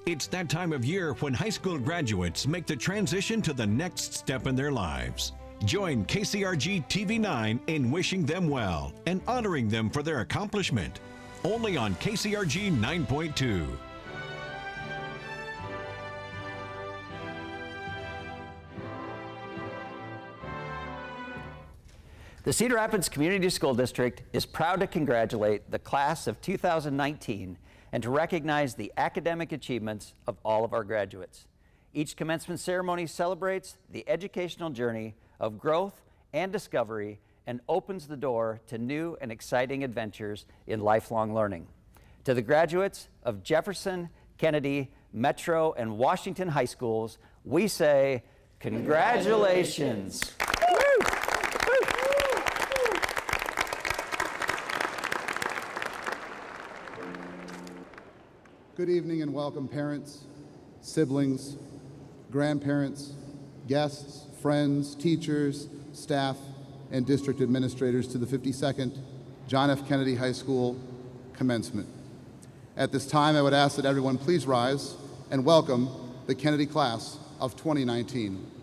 It's that time of year when high school graduates make the transition to the next step in their lives. Join KCRG TV9 in wishing them well and honoring them for their accomplishment. Only on KCRG 9.2. The Cedar Rapids Community School District is proud to congratulate the class of 2019 and to recognize the academic achievements of all of our graduates. Each commencement ceremony celebrates the educational journey of growth and discovery and opens the door to new and exciting adventures in lifelong learning. To the graduates of Jefferson, Kennedy, Metro, and Washington High Schools, we say, congratulations. Good evening and welcome parents, siblings, grandparents, guests, friends, teachers, staff, and district administrators to the 52nd John F. Kennedy High School commencement. At this time, I would ask that everyone please rise and welcome the Kennedy class of 2019.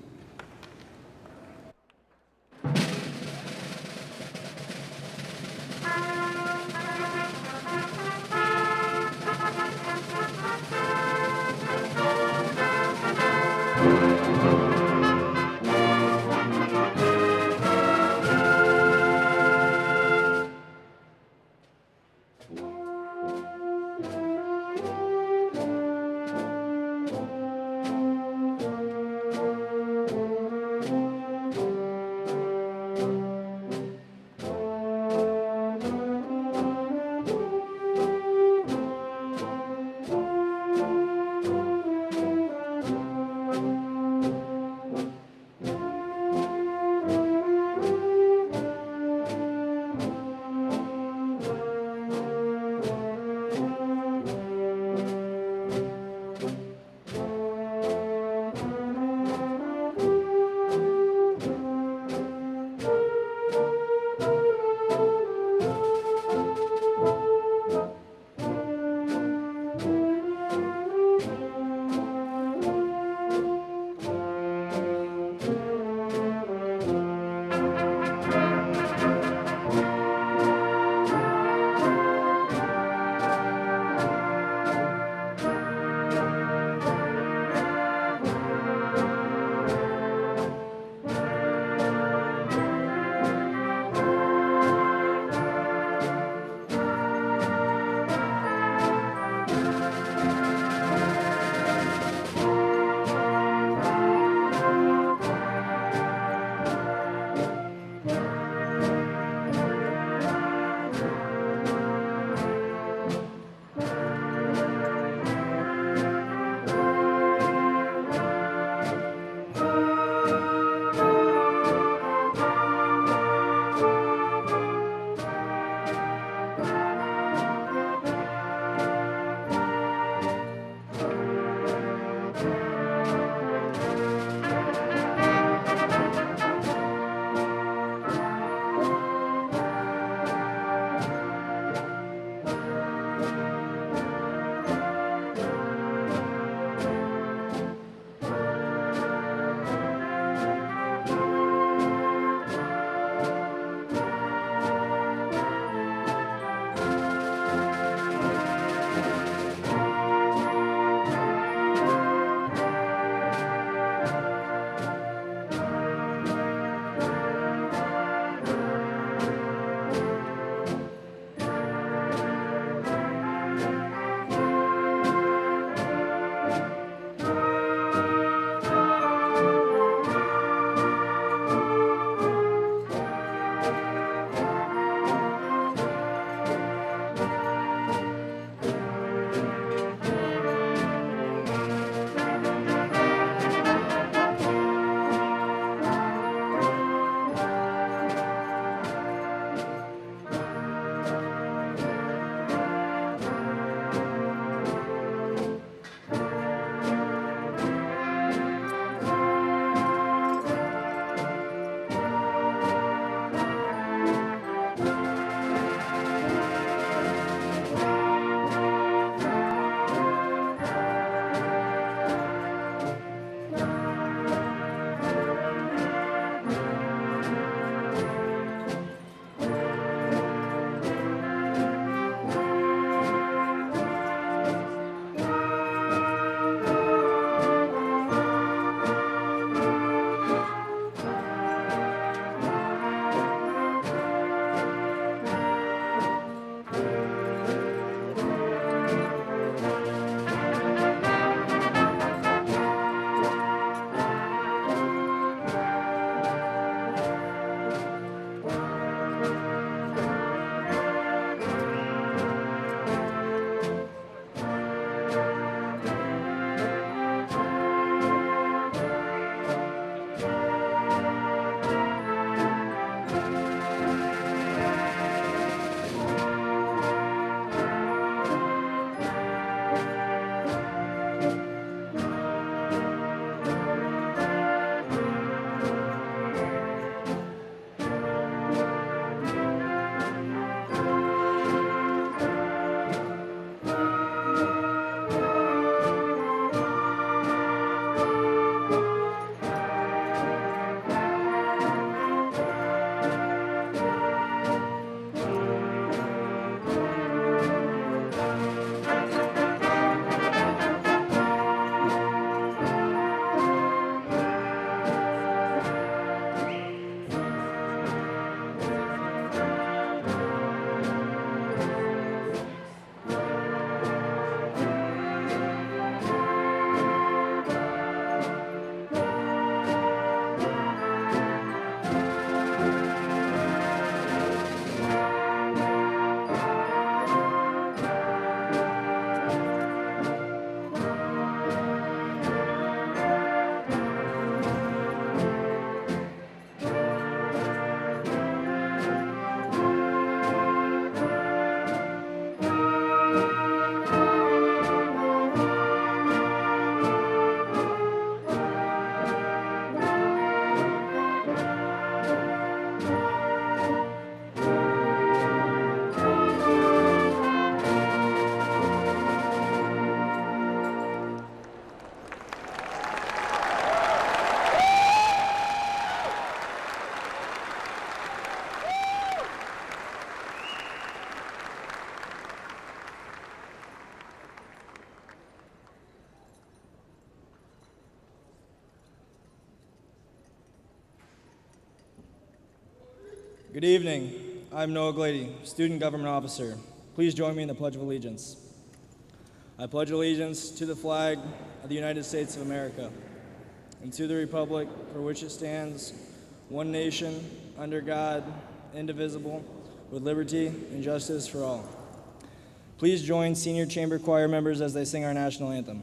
Good evening. I'm Noah Glady, Student Government Officer. Please join me in the Pledge of Allegiance. I pledge allegiance to the flag of the United States of America and to the republic for which it stands, one nation, under God, indivisible, with liberty and justice for all. Please join senior chamber choir members as they sing our national anthem.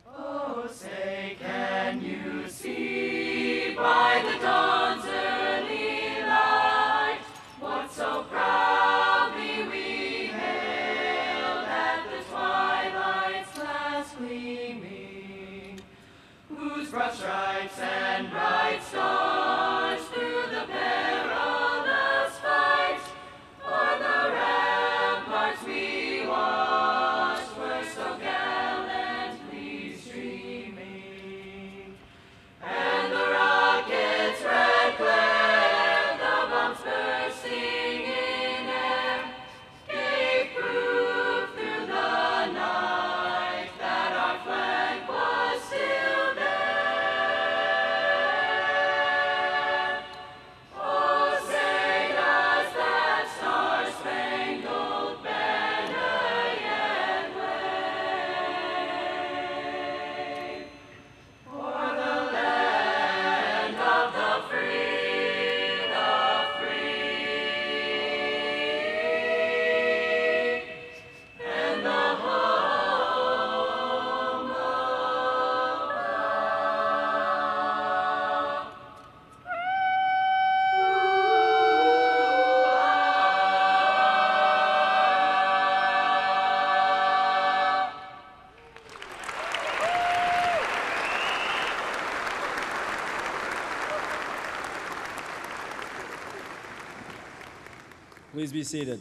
Oh, say, can you see by the dawn's early light what so proudly we hailed at the twilight's last gleaming, whose broad stripes and bright stars through the perilous fight on the ramparts we watched were so gallantly streaming, and the rocket's red glare, the bombs bursting in air, gave proof through the night that our flag was still there. Oh, say does that star-spangled banner yet wave o'er the land of the free, and the home of Please be seated.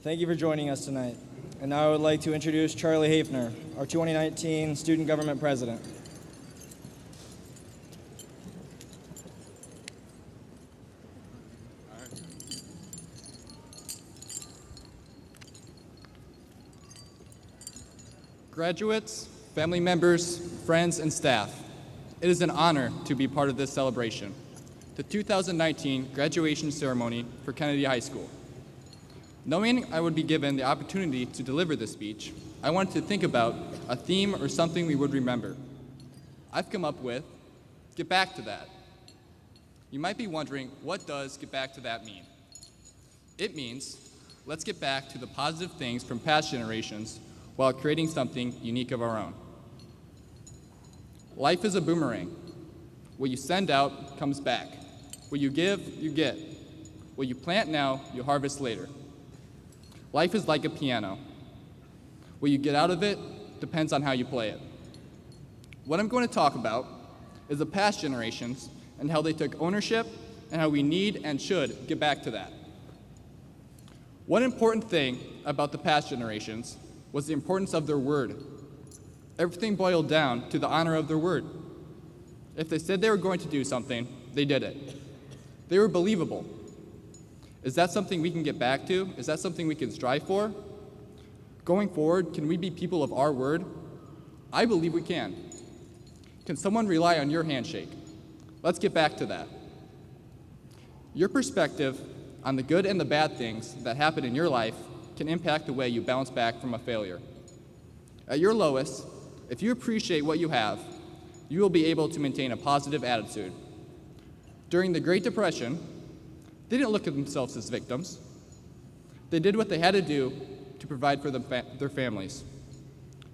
Thank you for joining us tonight. And now I would like to introduce Charlie Hafner, our 2019 Student Government President. Graduates, family members, friends, and staff, it is an honor to be part of this celebration, the 2019 graduation ceremony for Kennedy High School. Knowing I would be given the opportunity to deliver this speech, I wanted to think about a theme or something we would remember. I've come up with, get back to that. You might be wondering, what does get back to that mean? It means, let's get back to the positive things from past generations while creating something unique of our own. Life is a boomerang. What you send out comes back. What you give, you get. What you plant now, you harvest later. Life is like a piano. What you get out of it depends on how you play it. What I'm going to talk about is the past generations and how they took ownership and how we need and should get back to that. One important thing about the past generations was the importance of their word. Everything boiled down to the honor of their word. If they said they were going to do something, they did it. They were believable. Is that something we can get back to? Is that something we can strive for? Going forward, can we be people of our word? I believe we can. Can someone rely on your handshake? Let's get back to that. Your perspective on the good and the bad things that happen in your life can impact the way you bounce back from a failure. At your lowest, if you appreciate what you have, you will be able to maintain a positive attitude. During the Great Depression, they didn't look at themselves as victims. They did what they had to do to provide for their families.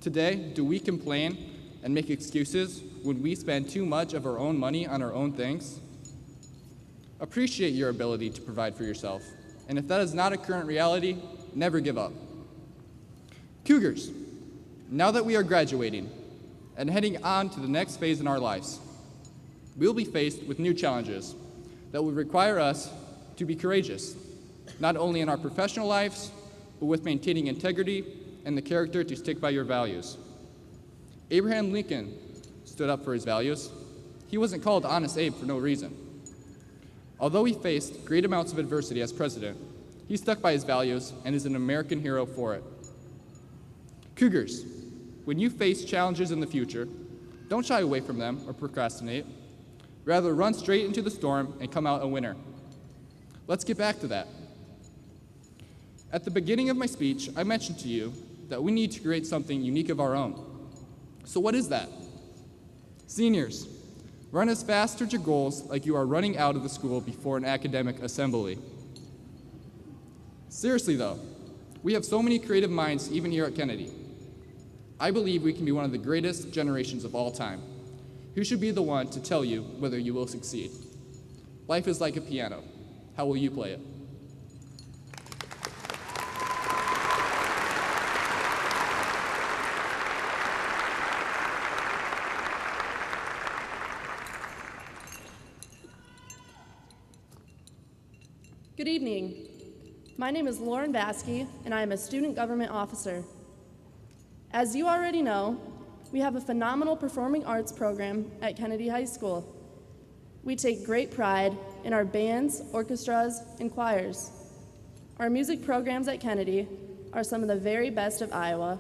Today, do we complain and make excuses when we spend too much of our own money on our own things? Appreciate your ability to provide for yourself, and if that is not a current reality, never give up. Cougars, now that we are graduating and heading on to the next phase in our lives, we will be faced with new challenges that will require us to be courageous, not only in our professional lives, but with maintaining integrity and the character to stick by your values. Abraham Lincoln stood up for his values. He wasn't called Honest Abe for no reason. Although he faced great amounts of adversity as president, he stuck by his values and is an American hero for it. Cougars, when you face challenges in the future, don't shy away from them or procrastinate. Rather run straight into the storm and come out a winner. Let's get back to that. At the beginning of my speech, I mentioned to you that we need to create something unique of our own. So what is that? Seniors, run as fast towards your goals like you are running out of the school before an academic assembly. Seriously though, we have so many creative minds even here at Kennedy. I believe we can be one of the greatest generations of all time. Who should be the one to tell you whether you will succeed? Life is like a piano. How will you play it? Good evening. My name is Lauren Baskey, and I am a student government officer. As you already know, we have a phenomenal performing arts program at Kennedy High School. We take great pride in our bands, orchestras, and choirs. Our music programs at Kennedy are some of the very best of Iowa,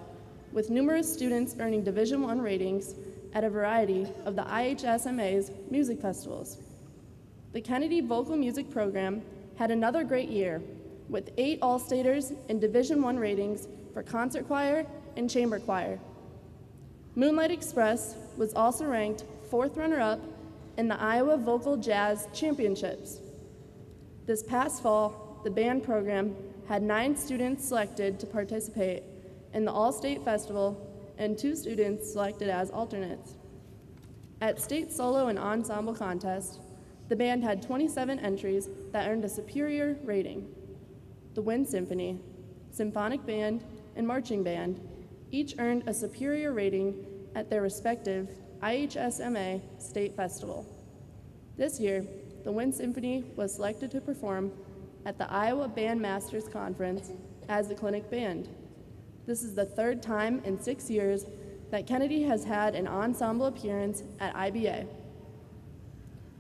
with numerous students earning Division I ratings at a variety of the IHSMA's music festivals. The Kennedy Vocal Music Program had another great year, with 8 All-Staters and Division I ratings for concert choir and chamber choir. Moonlight Express was also ranked 4th runner-up in the Iowa Vocal Jazz Championships. This past fall, the band program had 9 students selected to participate in the All-State Festival and 2 students selected as alternates. At state solo and ensemble contests, the band had 27 entries that earned a superior rating. The Wind Symphony, Symphonic Band, and Marching Band each earned a superior rating at their respective IHSMA State Festival. This year, the Wind Symphony was selected to perform at the Iowa Band Masters Conference as the clinic band. This is the 3rd time in 6 years that Kennedy has had an ensemble appearance at IBA.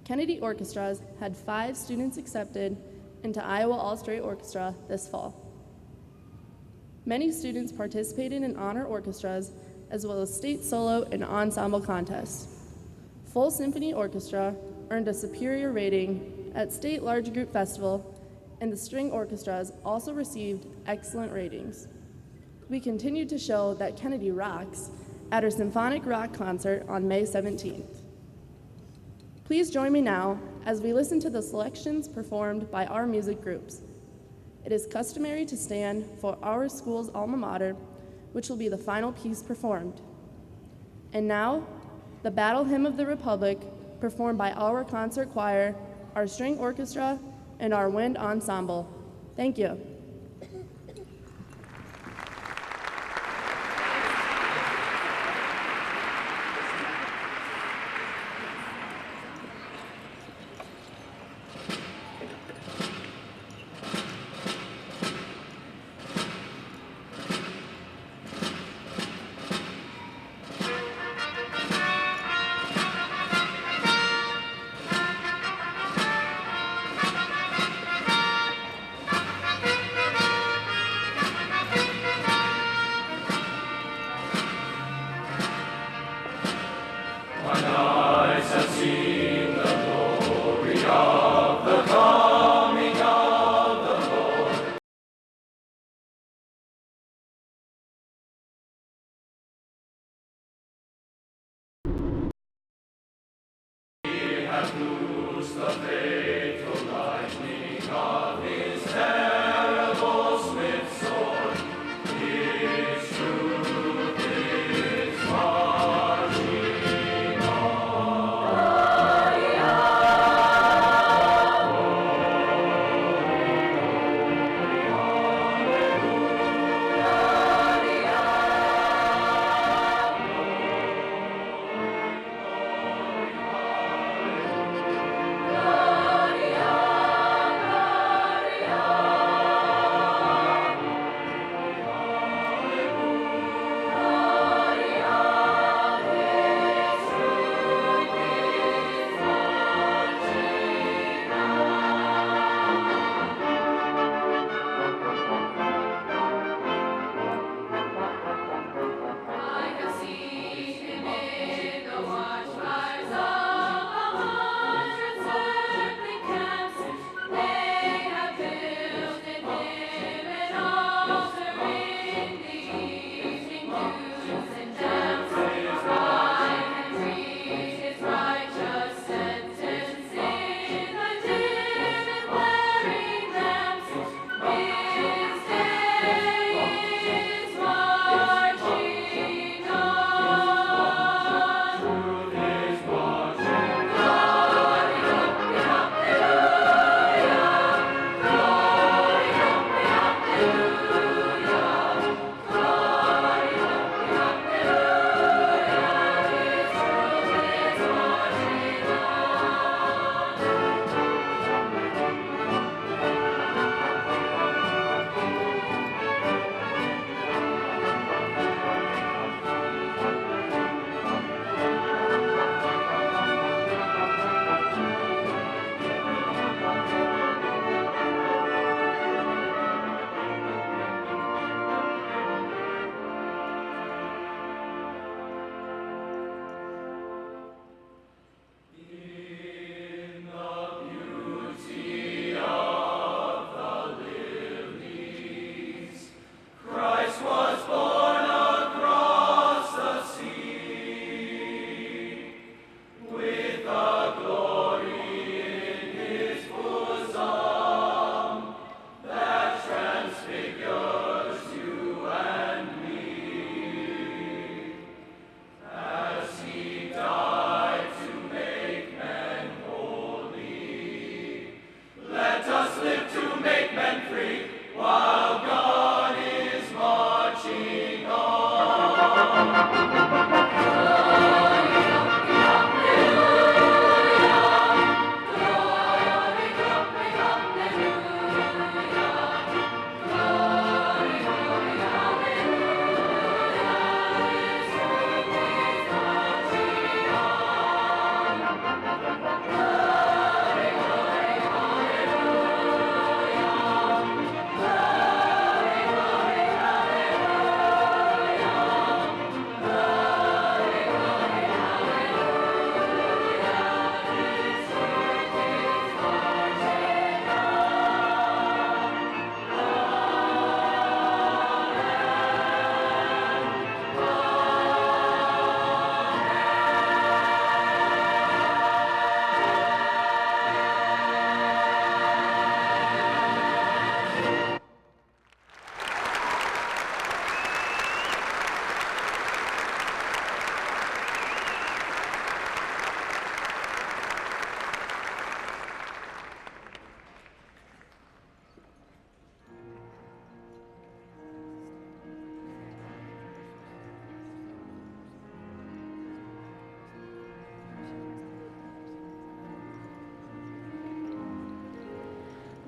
Kennedy Orchestras had 5 students accepted into Iowa All-State Orchestra this fall. Many students participated in honor orchestras as well as state solo and ensemble contests. Full Symphony Orchestra earned a superior rating at State Large Group Festival, and the string orchestras also received excellent ratings. We continue to show that Kennedy rocks at our Symphonic Rock concert on May 17th. Please join me now as we listen to the selections performed by our music groups. It is customary to stand for our school's alma mater, which will be the final piece performed. And now, the Battle Hymn of the Republic, performed by our concert choir, our string orchestra, and our wind ensemble. Thank you.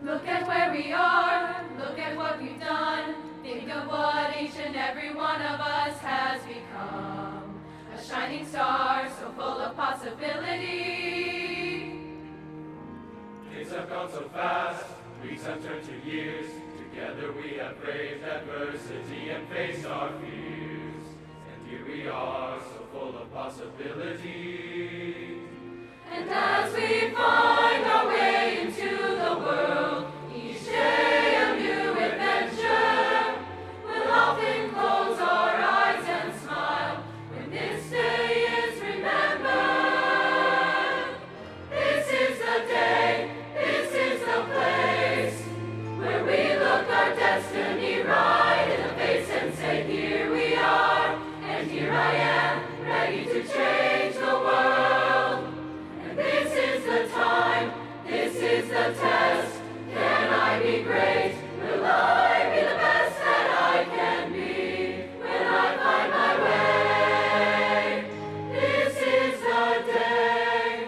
Look at where we are, look at what we've done. Think of what each and every one of us has become. A shining star, so full of possibility. Days have gone so fast, weeks have turned to years. Together we have braved adversity and faced our fears. And here we are, so full of possibility. And as we find our way into the world, each day a new adventure, we'll often close our eyes and smile when this day is remembered. This is the day, this is the place, where we look our destiny right in the face and say, here we are, and here I am, ready to change the world. This is the time, this is the test. Can I be great? Will I be the best that I can be when I find my way? This is the day.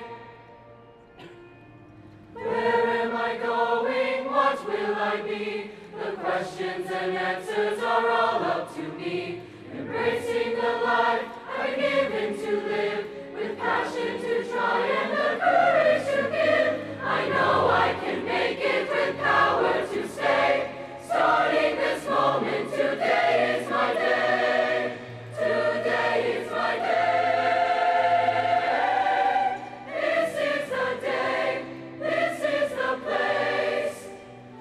Where am I going? What will I be? The questions and answers are all up to me. Embracing the life I've been given to live, with passion to try and the courage to give. I know I can make it with power to stay. Starting this moment, today is my day. Today is my day. This is the day, this is the place,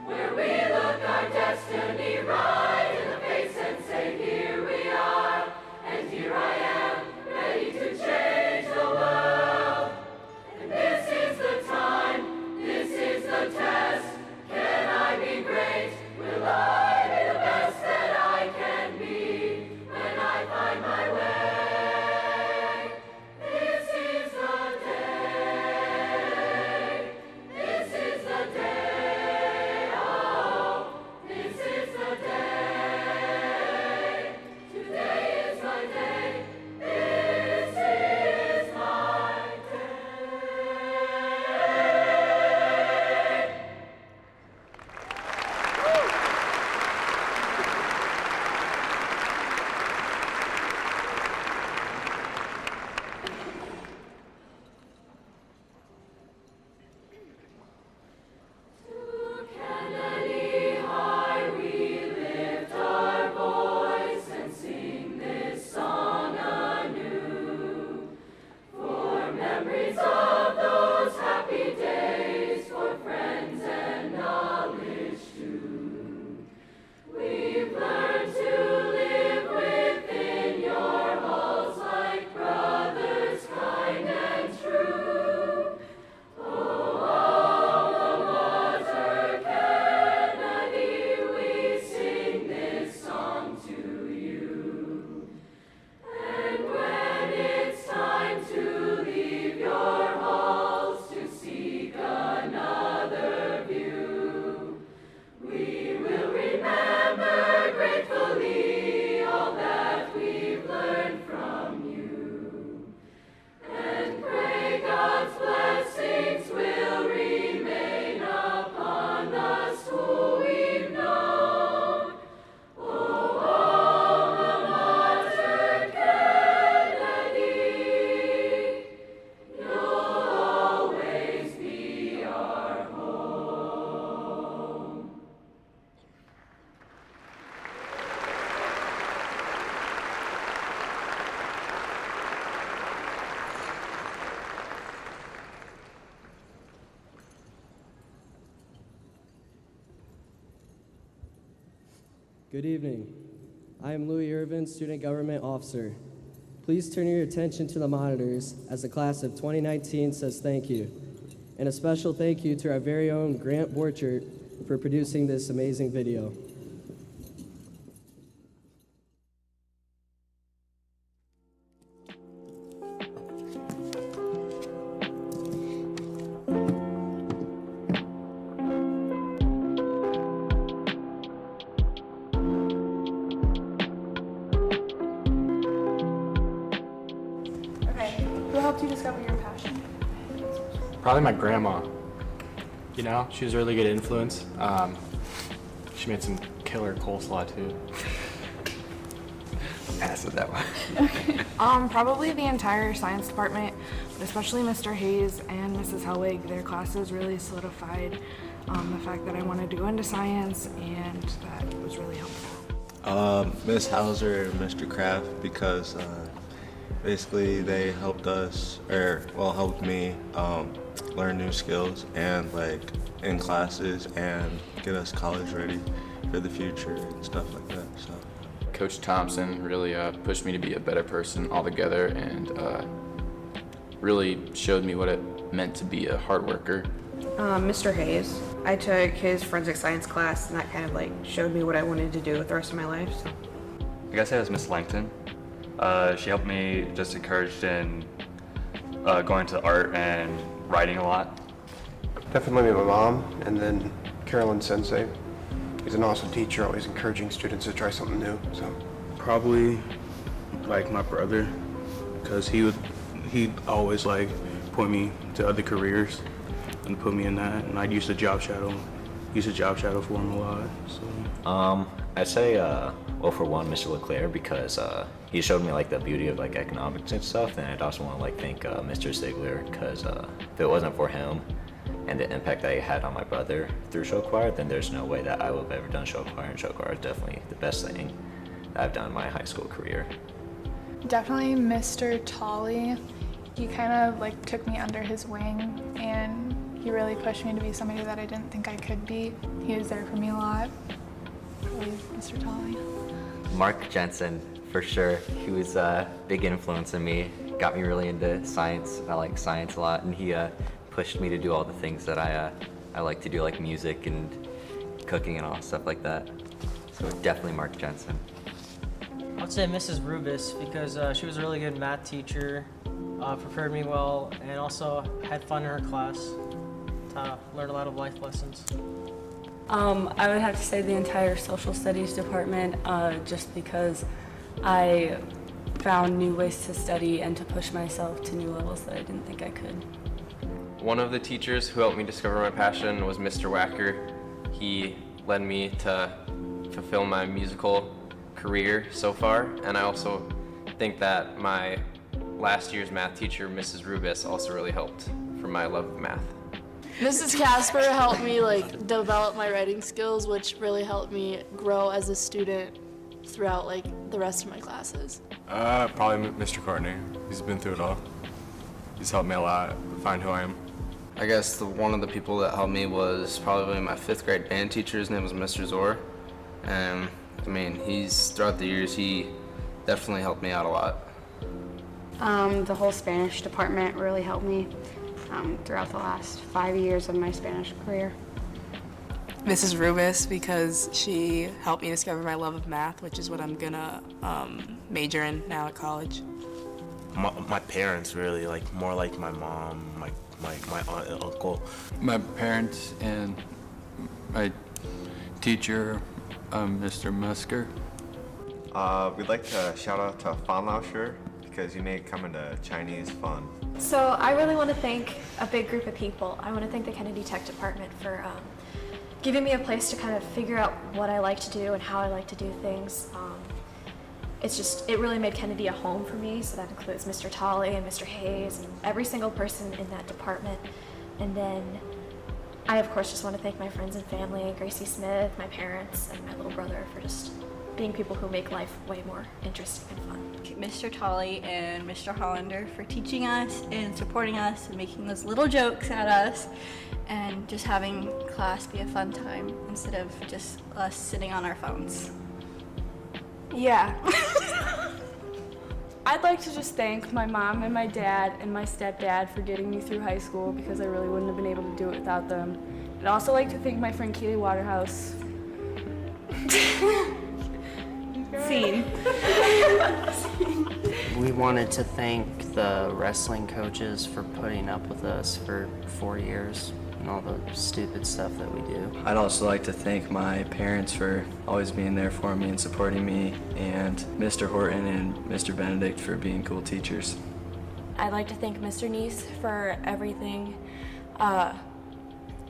where we look our destiny right in the face and say, here we are, and here I am, ready to change the world. And this is the time, this is the test. Can I be great? Will I be the best that I can be when I find my way? This is the day. This is the day. Oh, this is the day. Today is my day. This is my day. To Kennedy High we lift our voice and sing this song anew. For memories of those happy days, for friends and knowledge too. We've learned to live within your halls like brothers kind and true. Oh, alma mater Kennedy, we sing this song to you. And when it's time to leave your halls to seek another view, we will remember gratefully all that we've learned from you. And pray God's blessings will remain upon the school we've known. Oh, alma mater Kennedy, you'll always be our home. Good evening. I am Louis Irvin, Student Government Officer. Please turn your attention to the monitors as the class of 2019 says thank you. And a special thank you to our very own Grant Borchert for producing this amazing video. Okay, who helped you discover your passion? Probably my grandma. You know, she was a really good influence. She made some killer coleslaw too. Pass it that way. Probably the entire science department, but especially Mr. Hayes and Mrs. Helwig. Their classes really solidified the fact that I wanted to go into science, and that was really helpful. Miss Hauser and Mr. Kraft, because basically they helped us, helped me learn new skills and like in classes and get us college ready for the future and stuff like that. So Coach Thompson really pushed me to be a better person altogether, and really showed me what it meant to be a hard worker. Mr. Hayes. I took his forensic science class, and that kind of like showed me what I wanted to do with the rest of my life. So. I guess it was Miss Langton. She helped me, just encouraged in going to art and writing a lot. Definitely my mom, and then Carolyn Sensei. He's an awesome teacher, always encouraging students to try something new. So Probably like my brother, because he'd always like point me to other careers and put me in that, and I used to job shadow for him a lot. So I'd say well, for one, Mr. Leclerc, because he showed me like the beauty of like economics and stuff. And I'd also want to like thank Mr. Ziegler, because if it wasn't for him and the impact that he had on my brother through show choir, then there's no way that I would have ever done show choir, and show choir is definitely the best thing that I've done in my high school career. Definitely Mr. Tolley. He kind of like took me under his wing, and he really pushed me to be somebody that I didn't think I could be. He was there for me a lot. Probably Mr. Tolley. Mark Jensen, for sure. He was a big influence in me, got me really into science. I like science a lot, and he pushed me to do all the things that I like to do, like music and cooking and all stuff like that. So definitely Mark Jensen. I would say Mrs. Rubis, because she was a really good math teacher, prepared me well, and also had fun in her class. Learned a lot of life lessons. I would have to say the entire social studies department, just because I found new ways to study and to push myself to new levels that I didn't think I could. One of the teachers who helped me discover my passion was Mr. Wacker. He led me to fulfill my musical career so far, and I also think that my last year's math teacher, Mrs. Rubis, also really helped for my love of math. Mrs. Casper helped me like develop my writing skills, which really helped me grow as a student throughout like the rest of my classes. Probably Mr. Courtney. He's been through it all. He's helped me a lot find who I am. I guess one of the people that helped me was probably my 5th grade band teacher. His name was Mr. Zor. And I mean, throughout the years, he definitely helped me out a lot. The whole Spanish department really helped me throughout the last 5 years of my Spanish career. Mrs. Rubis, because she helped me discover my love of math, which is what I'm gonna major in now at college. My parents really, like more like my mom, my aunt and uncle. My parents and my teacher, Mr. Musker. We'd like to shout out to Fan Lao Shi, because you made coming to Chinese fun. So I really want to thank a big group of people. I want to thank the Kennedy Tech Department for giving me a place to kind of figure out what I like to do and how I like to do things. It really made Kennedy a home for me, so that includes Mr. Tolley and Mr. Hayes and every single person in that department. And then I, of course, just want to thank my friends and family, Gracie Smith, my parents, and my little brother for just being people who make life way more interesting and fun. Mr. Tolley and Mr. Hollander for teaching us and supporting us and making those little jokes at us and just having class be a fun time instead of just us sitting on our phones. Yeah. I'd like to just thank my mom and my dad and my stepdad for getting me through high school, because I really wouldn't have been able to do it without them. I'd also like to thank my friend Keely Waterhouse. Scene. We wanted to thank the wrestling coaches for putting up with us for 4 years and all the stupid stuff that we do. I'd also like to thank my parents for always being there for me and supporting me, and Mr. Horton and Mr. Benedict for being cool teachers. I'd like to thank Mr. Neese for everything.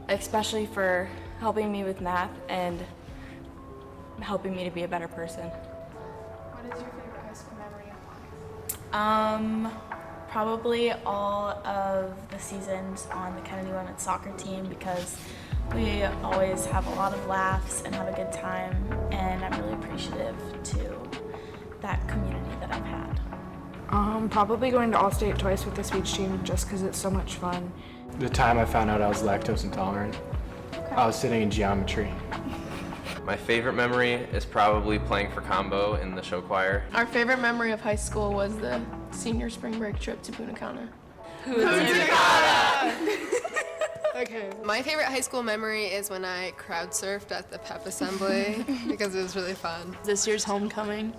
especially for helping me with math and helping me to be a better person. What is your favorite high school memory and why? Probably all of the seasons on the Kennedy women's soccer team because we always have a lot of laughs and have a good time, and I'm really appreciative to that community that I've had. Probably going to All-State twice with the speech team just because it's so much fun. The time I found out I was lactose intolerant, I was sitting in geometry. My favorite memory is probably playing for combo in the show choir. Our favorite memory of high school was the senior spring break trip to Punta Cana. Okay. My favorite high school memory is when I crowd surfed at the pep assembly because it was really fun. This year's homecoming,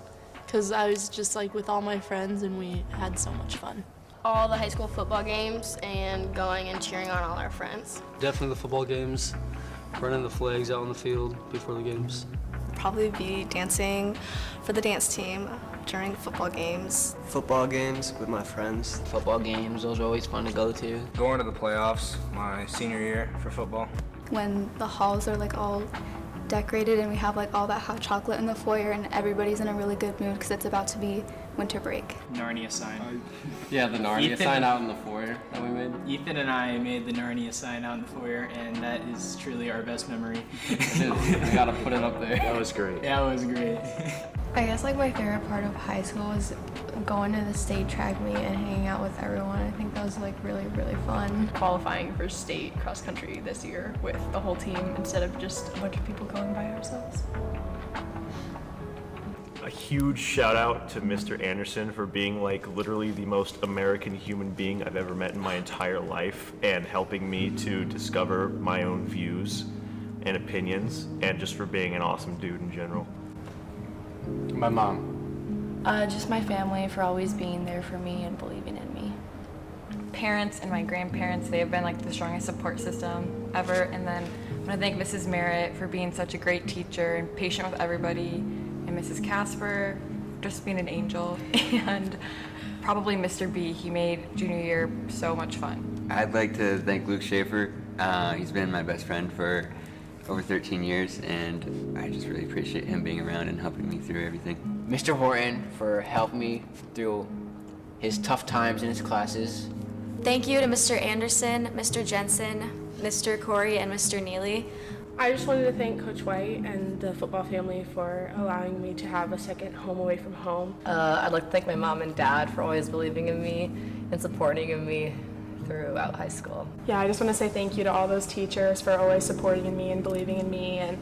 because I was just like with all my friends and we had so much fun. All the high school football games and going and cheering on all our friends. Definitely the football games, running the flags out on the field before the games. Probably be dancing for the dance team during football games. Football games with my friends. Football games, those are always fun to go to. Going to the playoffs my senior year for football. When the halls are like all decorated and we have like all that hot chocolate in the foyer and everybody's in a really good mood because it's about to be winter break. Narnia sign. Yeah, the Narnia sign out in the foyer that we made. Ethan and I made the Narnia sign out in the foyer, and that is truly our best memory. We gotta put it up there. That was great. Yeah, it was great. I guess like my favorite part of high school was going to the state track meet and hanging out with everyone. I think that was like really, really fun. Qualifying for state cross country this year with the whole team instead of just a bunch of people going by ourselves. A huge shout out to Mr. Anderson for being like literally the most American human being I've ever met in my entire life and helping me to discover my own views and opinions, and just for being an awesome dude in general. My mom. Just my family for always being there for me and believing in me. Parents and my grandparents, they have been like the strongest support system ever. And then I want to thank Mrs. Merritt for being such a great teacher and patient with everybody, and Mrs. Casper just being an angel, and probably Mr. B. He made junior year so much fun. I'd like to thank Luke Schaefer. He's been my best friend for over 13 years, and I just really appreciate him being around and helping me through everything. Mr. Horton for helping me through his tough times in his classes. Thank you to Mr. Anderson, Mr. Jensen, Mr. Corey, and Mr. Neely. I just wanted to thank Coach White and the football family for allowing me to have a second home away from home. I'd like to thank my mom and dad for always believing in me and supporting in me throughout high school. Yeah, I just want to say thank you to all those teachers for always supporting in me and believing in me, and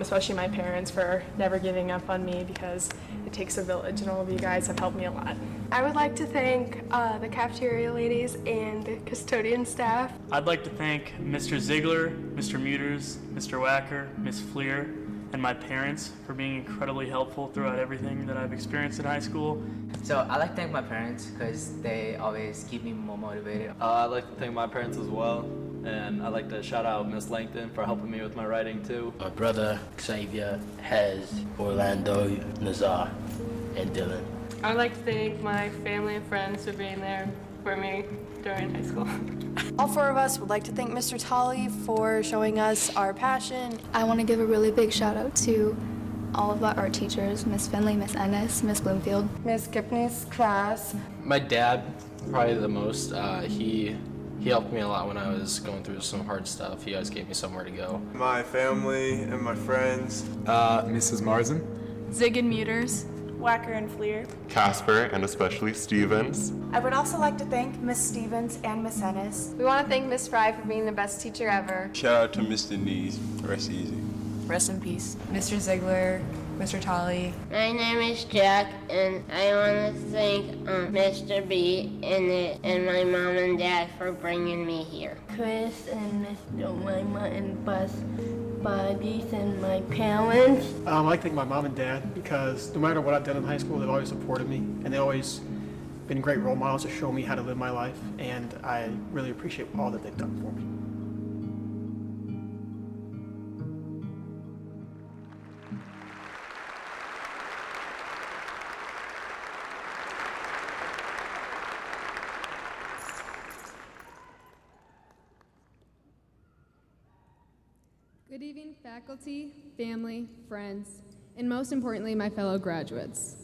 especially my parents for never giving up on me, because it takes a village, and all of you guys have helped me a lot. I would like to thank the cafeteria ladies and the custodian staff. I'd like to thank Mr. Ziegler, Mr. Muters, Mr. Wacker, Ms. Fleer, and my parents for being incredibly helpful throughout everything that I've experienced in high school. So I'd like to thank my parents because they always keep me more motivated. I'd like to thank my parents as well, and I'd like to shout out Miss Langton for helping me with my writing too. My brother, Xavier, Hez, Orlando, Nazar, and Dylan. I would like to thank my family and friends for being there for me during high school. All four of us would like to thank Mr. Tolley for showing us our passion. I want to give a really big shout out to all of our art teachers, Miss Finley, Miss Ennis, Miss Bloomfield. Miss Gipney's class. My dad, probably the most. He helped me a lot when I was going through some hard stuff. He always gave me somewhere to go. My family and my friends. Mrs. Marzen. Zig and Muters. Wacker and Fleer. Casper, and especially Stevens. I would also like to thank Miss Stevens and Miss Ennis. We want to thank Miss Fry for being the best teacher ever. Shout out to Mr. Nees. Rest easy. Rest in peace. Mr. Ziegler, Mr. Tolley. My name is Jack, and I want to thank Mr. B and my mom and dad for bringing me here. Chris and Miss Jemima and Bus Buddies and my parents. I'd like to thank my mom and dad because no matter what I've done in high school, they've always supported me, and they've always been great role models to show me how to live my life, and I really appreciate all that they've done for me. Good evening, faculty, family, friends, and most importantly, my fellow graduates.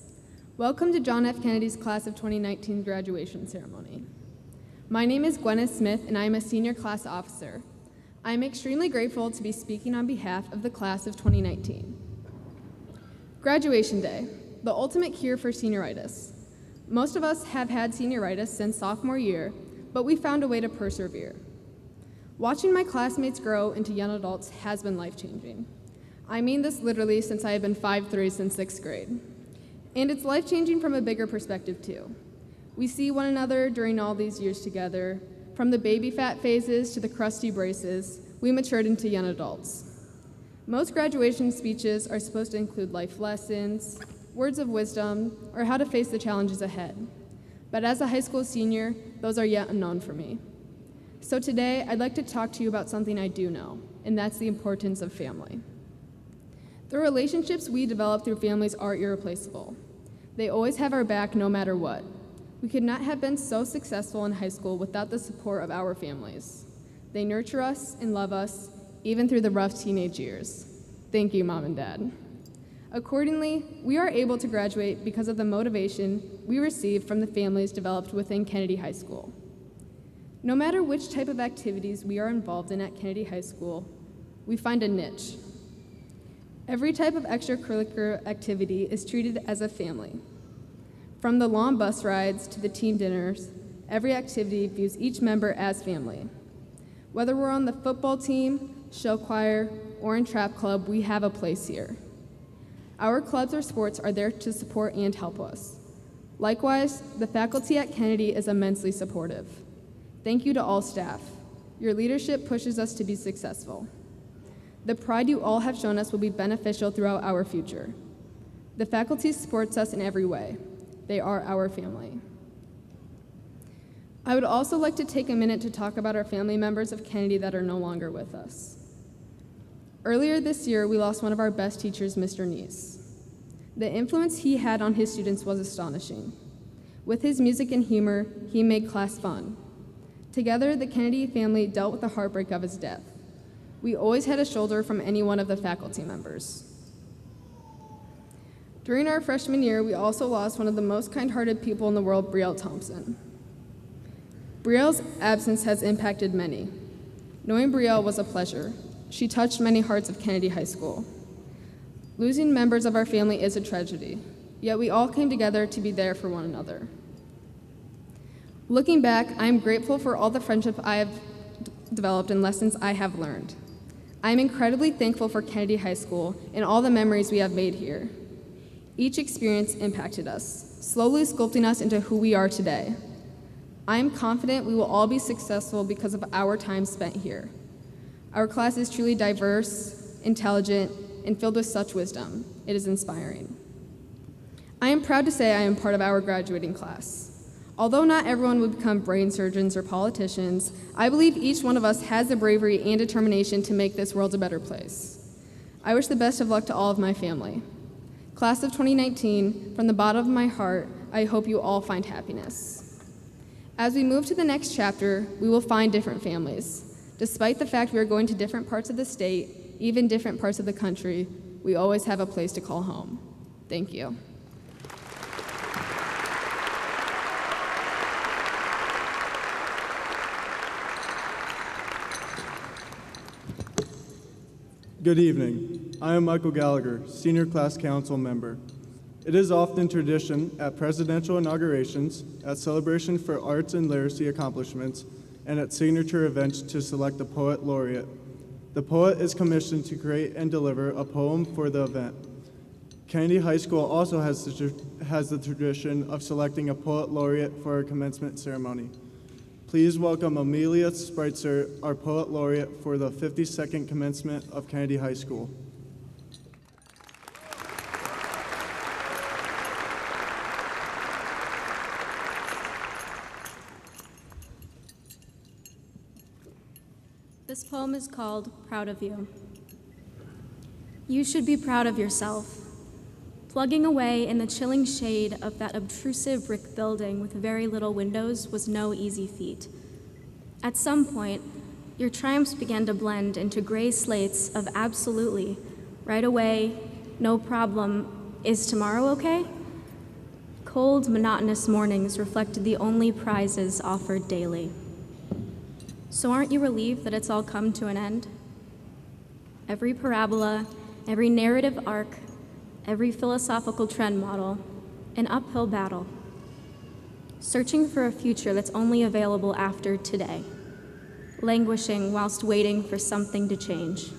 Welcome to John F. Kennedy's Class of 2019 graduation ceremony. My name is Gwyneth Smith, and I am a senior class officer. I am extremely grateful to be speaking on behalf of the Class of 2019. Graduation Day, the ultimate cure for senioritis. Most of us have had senioritis since sophomore year, but we found a way to persevere. Watching my classmates grow into young adults has been life-changing. I mean this literally, since I have been 5'3" since 6th grade. And it's life-changing from a bigger perspective too. We see one another during all these years together. From the baby fat phases to the crusty braces, we matured into young adults. Most graduation speeches are supposed to include life lessons, words of wisdom, or how to face the challenges ahead. But as a high school senior, those are yet unknown for me. So today, I'd like to talk to you about something I do know, and that's the importance of family. The relationships we develop through families are irreplaceable. They always have our back no matter what. We could not have been so successful in high school without the support of our families. They nurture us and love us, even through the rough teenage years. Thank you, Mom and Dad. Accordingly, we are able to graduate because of the motivation we received from the families developed within Kennedy High School. No matter which type of activities we are involved in at Kennedy High School, we find a niche. Every type of extracurricular activity is treated as a family. From the long bus rides to the team dinners, every activity views each member as family. Whether we're on the football team, show choir, or in trap club, we have a place here. Our clubs or sports are there to support and help us. Likewise, the faculty at Kennedy is immensely supportive. Thank you to all staff. Your leadership pushes us to be successful. The pride you all have shown us will be beneficial throughout our future. The faculty supports us in every way. They are our family. I would also like to take a minute to talk about our family members of Kennedy that are no longer with us. Earlier this year, we lost one of our best teachers, Mr. Neese. The influence he had on his students was astonishing. With his music and humor, he made class fun. Together, the Kennedy family dealt with the heartbreak of his death. We always had a shoulder from any one of the faculty members. During our freshman year, we also lost one of the most kind-hearted people in the world, Brielle Thompson. Brielle's absence has impacted many. Knowing Brielle was a pleasure. She touched many hearts of Kennedy High School. Losing members of our family is a tragedy, yet we all came together to be there for one another. Looking back, I am grateful for all the friendship I have developed and lessons I have learned. I am incredibly thankful for Kennedy High School and all the memories we have made here. Each experience impacted us, slowly sculpting us into who we are today. I am confident we will all be successful because of our time spent here. Our class is truly diverse, intelligent, and filled with such wisdom. It is inspiring. I am proud to say I am part of our graduating class. Although not everyone will become brain surgeons or politicians, I believe each one of us has the bravery and determination to make this world a better place. I wish the best of luck to all of my family. Class of 2019, from the bottom of my heart, I hope you all find happiness. As we move to the next chapter, we will find different families. Despite the fact we are going to different parts of the state, even different parts of the country, we always have a place to call home. Thank you. Good evening. I am Michael Gallagher, Senior Class Council member. It is often tradition at presidential inaugurations, at celebration for arts and literacy accomplishments, and at signature events to select a poet laureate. The poet is commissioned to create and deliver a poem for the event. Kennedy High School also has the tradition of selecting a poet laureate for our commencement ceremony. Please welcome Amelia Spreitzer, our poet laureate for the 52nd commencement of Kennedy High School. This poem is called Proud of You. You should be proud of yourself. Plugging away in the chilling shade of that obtrusive brick building with very little windows was no easy feat. At some point, your triumphs began to blend into gray slates of absolutely, right away, no problem, is tomorrow okay? Cold, monotonous mornings reflected the only prizes offered daily. So aren't you relieved that it's all come to an end? Every parabola, every narrative arc, every philosophical trend model, an uphill battle. Searching for a future that's only available after today. Languishing whilst waiting for something to change.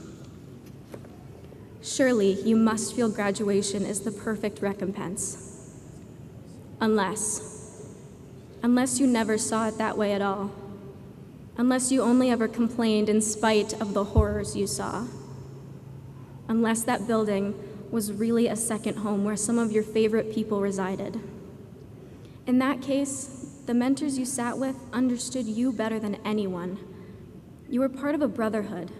Surely you must feel graduation is the perfect recompense. Unless you never saw it that way at all. Unless you only ever complained in spite of the horrors you saw. Unless that building was really a second home where some of your favorite people resided. In that case, the mentors you sat with understood you better than anyone. You were part of a brotherhood,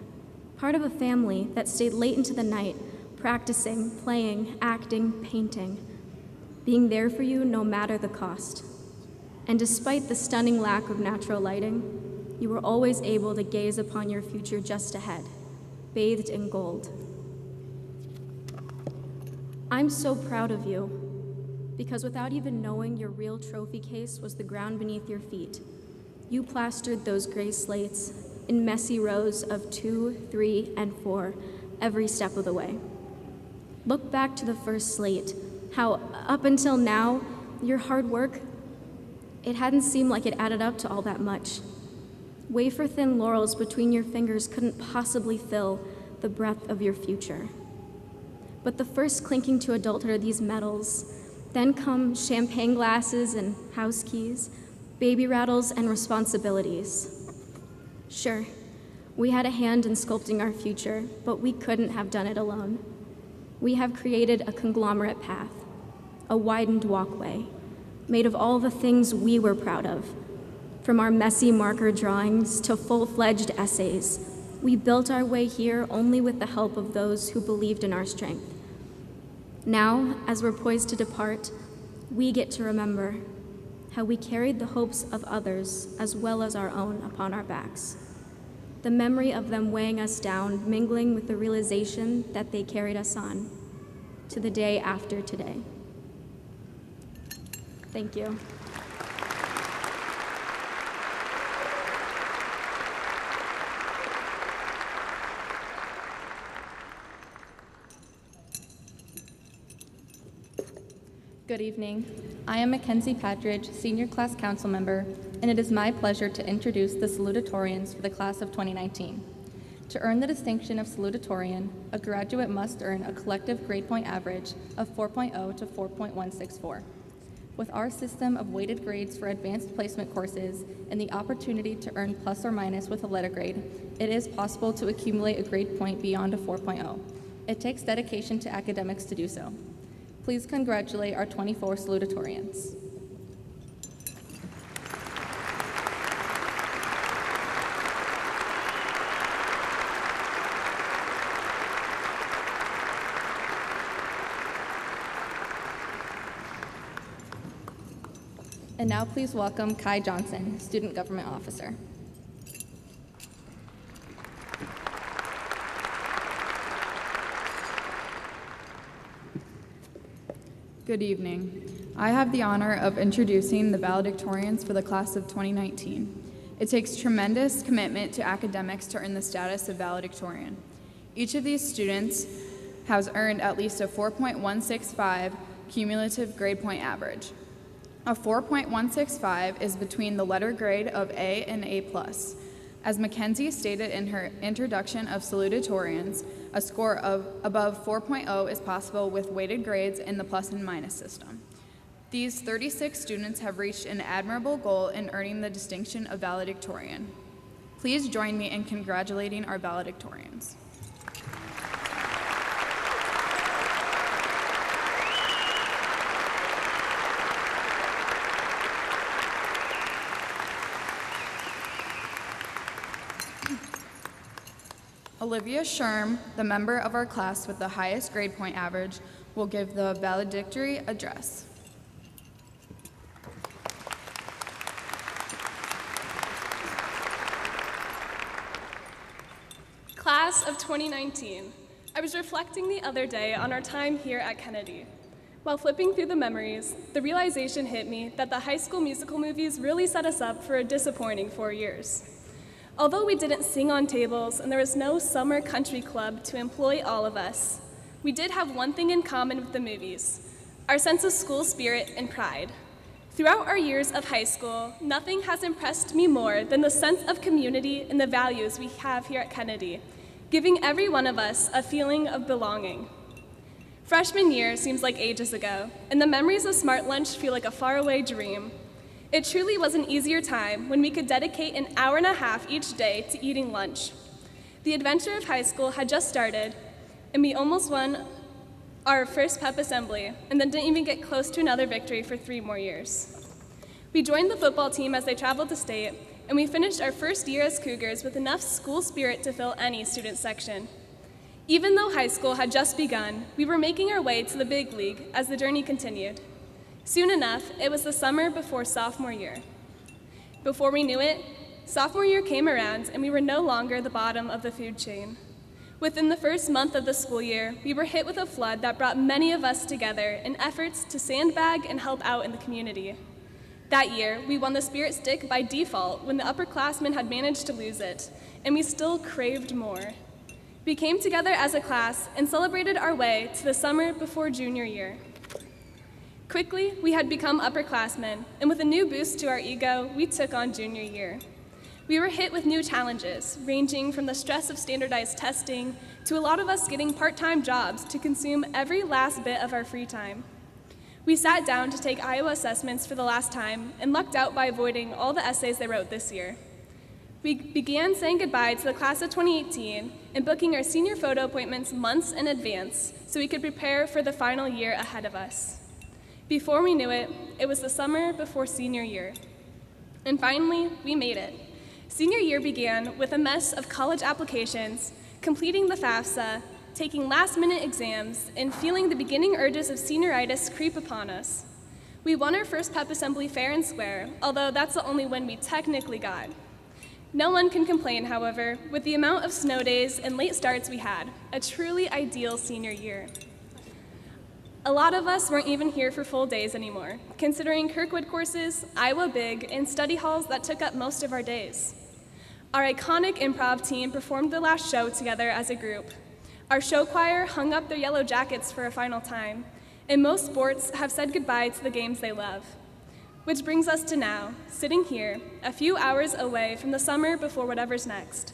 part of a family that stayed late into the night, practicing, playing, acting, painting, being there for you no matter the cost. And despite the stunning lack of natural lighting, you were always able to gaze upon your future just ahead, bathed in gold. I'm so proud of you, because without even knowing your real trophy case was the ground beneath your feet, you plastered those gray slates in messy rows of 2, 3, and 4 every step of the way. Look back to the first slate, how up until now, your hard work, it hadn't seemed like it added up to all that much. Wafer-thin laurels between your fingers couldn't possibly fill the breadth of your future. But the first clinking to adulthood are these medals. Then come champagne glasses and house keys, baby rattles and responsibilities. Sure, we had a hand in sculpting our future, but we couldn't have done it alone. We have created a conglomerate path, a widened walkway, made of all the things we were proud of. From our messy marker drawings to full-fledged essays, we built our way here only with the help of those who believed in our strength. Now, as we're poised to depart, we get to remember how we carried the hopes of others as well as our own upon our backs. The memory of them weighing us down, mingling with the realization that they carried us on to the day after today. Thank you. Good evening. I am Mackenzie Patridge, Senior Class Council Member, and it is my pleasure to introduce the salutatorians for the class of 2019. To earn the distinction of salutatorian, a graduate must earn a collective grade point average of 4.0 to 4.164. With our system of weighted grades for advanced placement courses and the opportunity to earn plus or minus with a letter grade, it is possible to accumulate a grade point beyond a 4.0. It takes dedication to academics to do so. Please congratulate our 24 salutatorians. And now please welcome Kai Johnson, Student Government Officer. Good evening. I have the honor of introducing the valedictorians for the class of 2019. It takes tremendous commitment to academics to earn the status of valedictorian. Each of these students has earned at least a 4.165 cumulative grade point average. A 4.165 is between the letter grade of A and A+. As Mackenzie stated in her introduction of salutatorians, a score of above 4.0 is possible with weighted grades in the plus and minus system. These 36 students have reached an admirable goal in earning the distinction of valedictorian. Please join me in congratulating our valedictorians. Olivia Sherm, the member of our class with the highest grade point average, will give the valedictory address. Class of 2019, I was reflecting the other day on our time here at Kennedy. While flipping through the memories, the realization hit me that the High School Musical movies really set us up for a disappointing 4 years. Although we didn't sing on tables and there was no summer country club to employ all of us, we did have one thing in common with the movies: our sense of school spirit and pride. Throughout our years of high school, nothing has impressed me more than the sense of community and the values we have here at Kennedy, giving every one of us a feeling of belonging. Freshman year seems like ages ago, and the memories of Smart Lunch feel like a faraway dream. It truly was an easier time when we could dedicate an hour and a half each day to eating lunch. The adventure of high school had just started, and we almost won our first pep assembly, and then didn't even get close to another victory for 3 more years. We joined the football team as they traveled to state, and we finished our first year as Cougars with enough school spirit to fill any student section. Even though high school had just begun, we were making our way to the big league as the journey continued. Soon enough, it was the summer before sophomore year. Before we knew it, sophomore year came around and we were no longer the bottom of the food chain. Within the first month of the school year, we were hit with a flood that brought many of us together in efforts to sandbag and help out in the community. That year, we won the Spirit Stick by default when the upperclassmen had managed to lose it, and we still craved more. We came together as a class and celebrated our way to the summer before junior year. Quickly, we had become upperclassmen, and with a new boost to our ego, we took on junior year. We were hit with new challenges, ranging from the stress of standardized testing to a lot of us getting part-time jobs to consume every last bit of our free time. We sat down to take Iowa assessments for the last time and lucked out by avoiding all the essays they wrote this year. We began saying goodbye to the class of 2018 and booking our senior photo appointments months in advance so we could prepare for the final year ahead of us. Before we knew it, it was the summer before senior year. And finally, we made it. Senior year began with a mess of college applications, completing the FAFSA, taking last-minute exams, and feeling the beginning urges of senioritis creep upon us. We won our first pep assembly fair and square, although that's the only win we technically got. No one can complain, however, with the amount of snow days and late starts we had, a truly ideal senior year. A lot of us weren't even here for full days anymore, considering Kirkwood courses, Iowa Big, and study halls that took up most of our days. Our iconic improv team performed the last show together as a group. Our show choir hung up their yellow jackets for a final time, and most sports have said goodbye to the games they love. Which brings us to now, sitting here, a few hours away from the summer before whatever's next.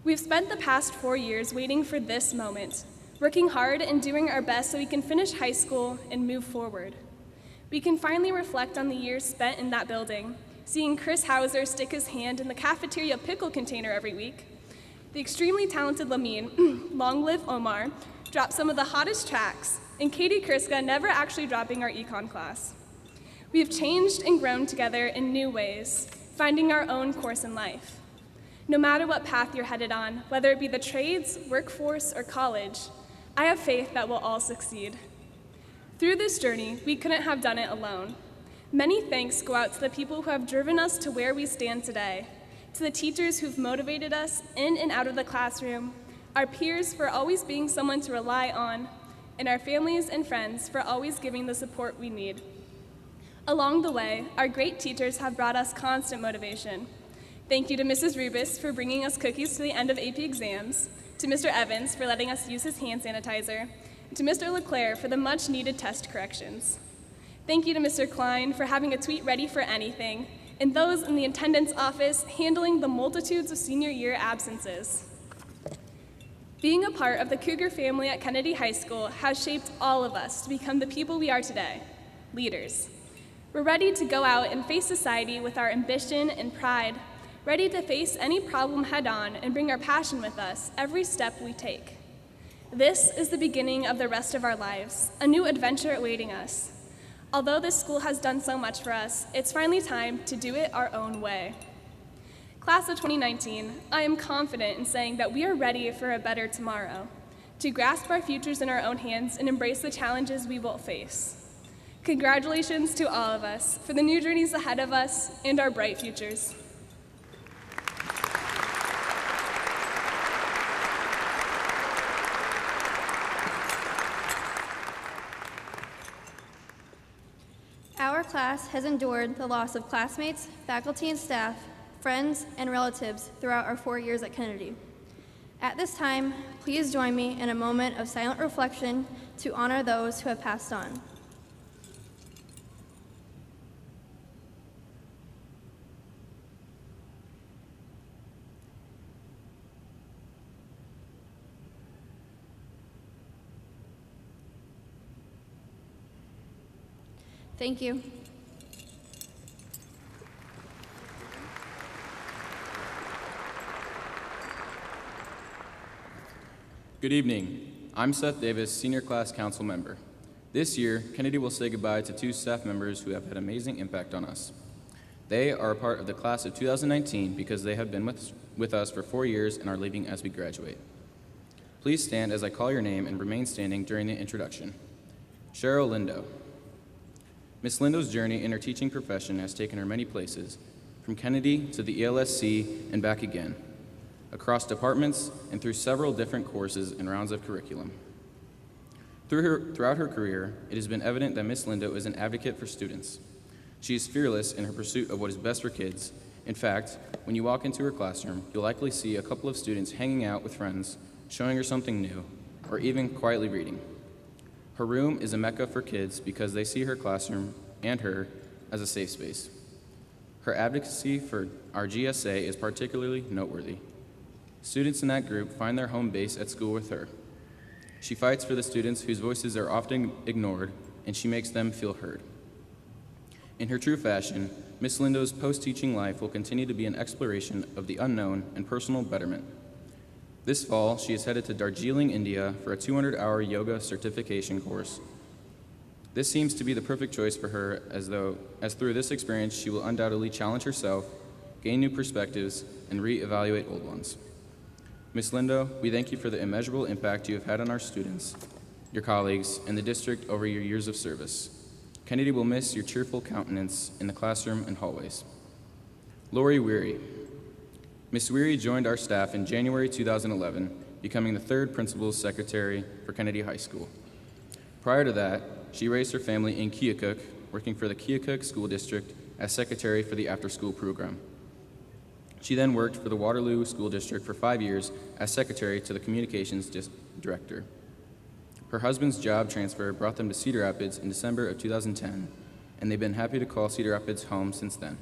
We've spent the past 4 years waiting for this moment, working hard and doing our best so we can finish high school and move forward. We can finally reflect on the years spent in that building, seeing Chris Hauser stick his hand in the cafeteria pickle container every week, the extremely talented Lamine, long live Omar, drop some of the hottest tracks, and Katie Kriska never actually dropping our econ class. We've changed and grown together in new ways, finding our own course in life. No matter what path you're headed on, whether it be the trades, workforce, or college, I have faith that we'll all succeed. Through this journey, we couldn't have done it alone. Many thanks go out to the people who have driven us to where we stand today, to the teachers who've motivated us in and out of the classroom, our peers for always being someone to rely on, and our families and friends for always giving the support we need. Along the way, our great teachers have brought us constant motivation. Thank you to Mrs. Rubis for bringing us cookies to the end of AP exams, to Mr. Evans for letting us use his hand sanitizer, and to Mr. LeClaire for the much-needed test corrections. Thank you to Mr. Klein for having a tweet ready for anything, and those in the attendance office handling the multitudes of senior year absences. Being a part of the Cougar family at Kennedy High School has shaped all of us to become the people we are today, leaders. We're ready to go out and face society with our ambition and pride, ready to face any problem head-on and bring our passion with us every step we take. This is the beginning of the rest of our lives, a new adventure awaiting us. Although this school has done so much for us, it's finally time to do it our own way. Class of 2019, I am confident in saying that we are ready for a better tomorrow, to grasp our futures in our own hands and embrace the challenges we will face. Congratulations to all of us for the new journeys ahead of us and our bright futures. Our class has endured the loss of classmates, faculty and staff, friends, and relatives throughout our 4 years at Kennedy. At this time, please join me in a moment of silent reflection to honor those who have passed on. Thank you. Good evening. I'm Seth Davis, Senior Class Council Member. This year, Kennedy will say goodbye to 2 staff members who have had amazing impact on us. They are a part of the class of 2019 because they have been with us for 4 years and are leaving as we graduate. Please stand as I call your name and remain standing during the introduction. Cheryl Lindo. Ms. Lindo's journey in her teaching profession has taken her many places, from Kennedy to the ELSC and back again, across departments and through several different courses and rounds of curriculum. Throughout her career, it has been evident that Ms. Lindo is an advocate for students. She is fearless in her pursuit of what is best for kids. In fact, when you walk into her classroom, you'll likely see a couple of students hanging out with friends, showing her something new, or even quietly reading. Her room is a mecca for kids because they see her classroom and her as a safe space. Her advocacy for our GSA is particularly noteworthy. Students in that group find their home base at school with her. She fights for the students whose voices are often ignored, and she makes them feel heard. In her true fashion, Ms. Lindo's post-teaching life will continue to be an exploration of the unknown and personal betterment. This fall, she is headed to Darjeeling, India for a 200-hour yoga certification course. This seems to be the perfect choice for her as through this experience she will undoubtedly challenge herself, gain new perspectives, and re-evaluate old ones. Ms. Lindo, we thank you for the immeasurable impact you have had on our students, your colleagues, and the district over your years of service. Kennedy will miss your cheerful countenance in the classroom and hallways. Lori Weary. Ms. Weary joined our staff in January 2011, becoming the 3rd principal's secretary for Kennedy High School. Prior to that, she raised her family in Keokuk, working for the Keokuk School District as secretary for the after-school program. She then worked for the Waterloo School District for 5 years as secretary to the communications director. Her husband's job transfer brought them to Cedar Rapids in December of 2010, and they've been happy to call Cedar Rapids home since then.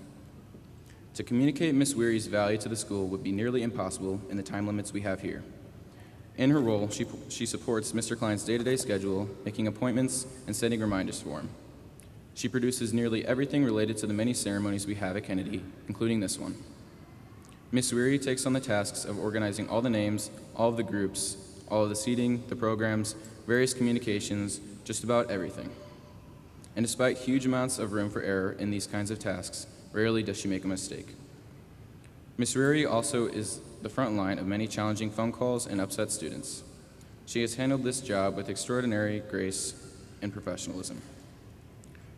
To communicate Ms. Weary's value to the school would be nearly impossible in the time limits we have here. In her role, she supports Mr. Klein's day-to-day schedule, making appointments and setting reminders for him. She produces nearly everything related to the many ceremonies we have at Kennedy, including this one. Ms. Weary takes on the tasks of organizing all the names, all of the groups, all of the seating, the programs, various communications, just about everything. And despite huge amounts of room for error in these kinds of tasks, rarely does she make a mistake. Ms. Weary also is the front line of many challenging phone calls and upset students. She has handled this job with extraordinary grace and professionalism.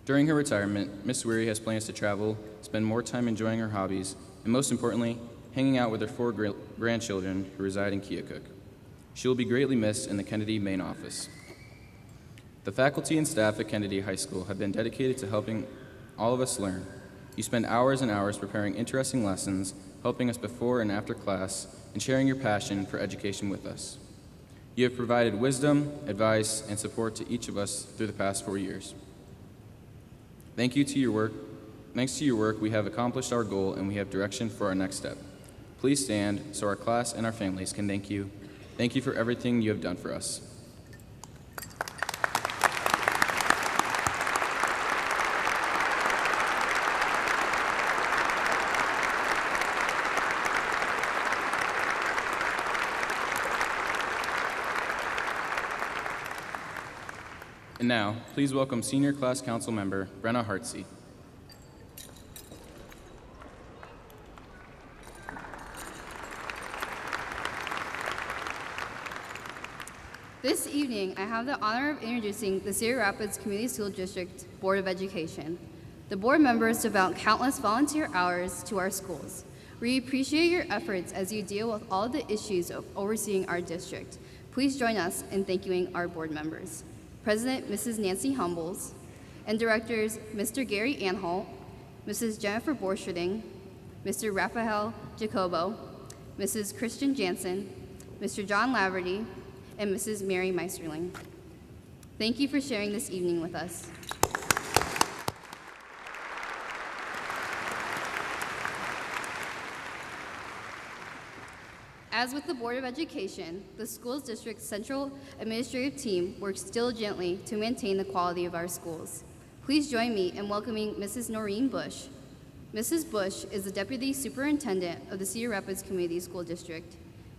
During her retirement, Ms. Weary has plans to travel, spend more time enjoying her hobbies, and most importantly, hanging out with her 4 grandchildren who reside in Keokuk. She will be greatly missed in the Kennedy main office. The faculty and staff at Kennedy High School have been dedicated to helping all of us learn. You spend hours and hours preparing interesting lessons, helping us before and after class, and sharing your passion for education with us. You have provided wisdom, advice, and support to each of us through the past 4 years. Thanks to your work, we have accomplished our goal and we have direction for our next step. Please stand so our class and our families can thank you. Thank you for everything you have done for us. And now, please welcome Senior Class Council Member Brenna Hartsey. This evening, I have the honor of introducing the Cedar Rapids Community School District Board of Education. The board members devote countless volunteer hours to our schools. We appreciate your efforts as you deal with all the issues of overseeing our district. Please join us in thanking our board members. President Mrs. Nancy Humbles, and directors Mr. Gary Anholt, Mrs. Jennifer Borscherding, Mr. Raphael Jacobo, Mrs. Christian Jansen, Mr. John Laverty, and Mrs. Mary Meisterling. Thank you for sharing this evening with us. As with the Board of Education, the school's district's central administrative team works diligently to maintain the quality of our schools. Please join me in welcoming Mrs. Noreen Bush. Mrs. Bush is the Deputy Superintendent of the Cedar Rapids Community School District.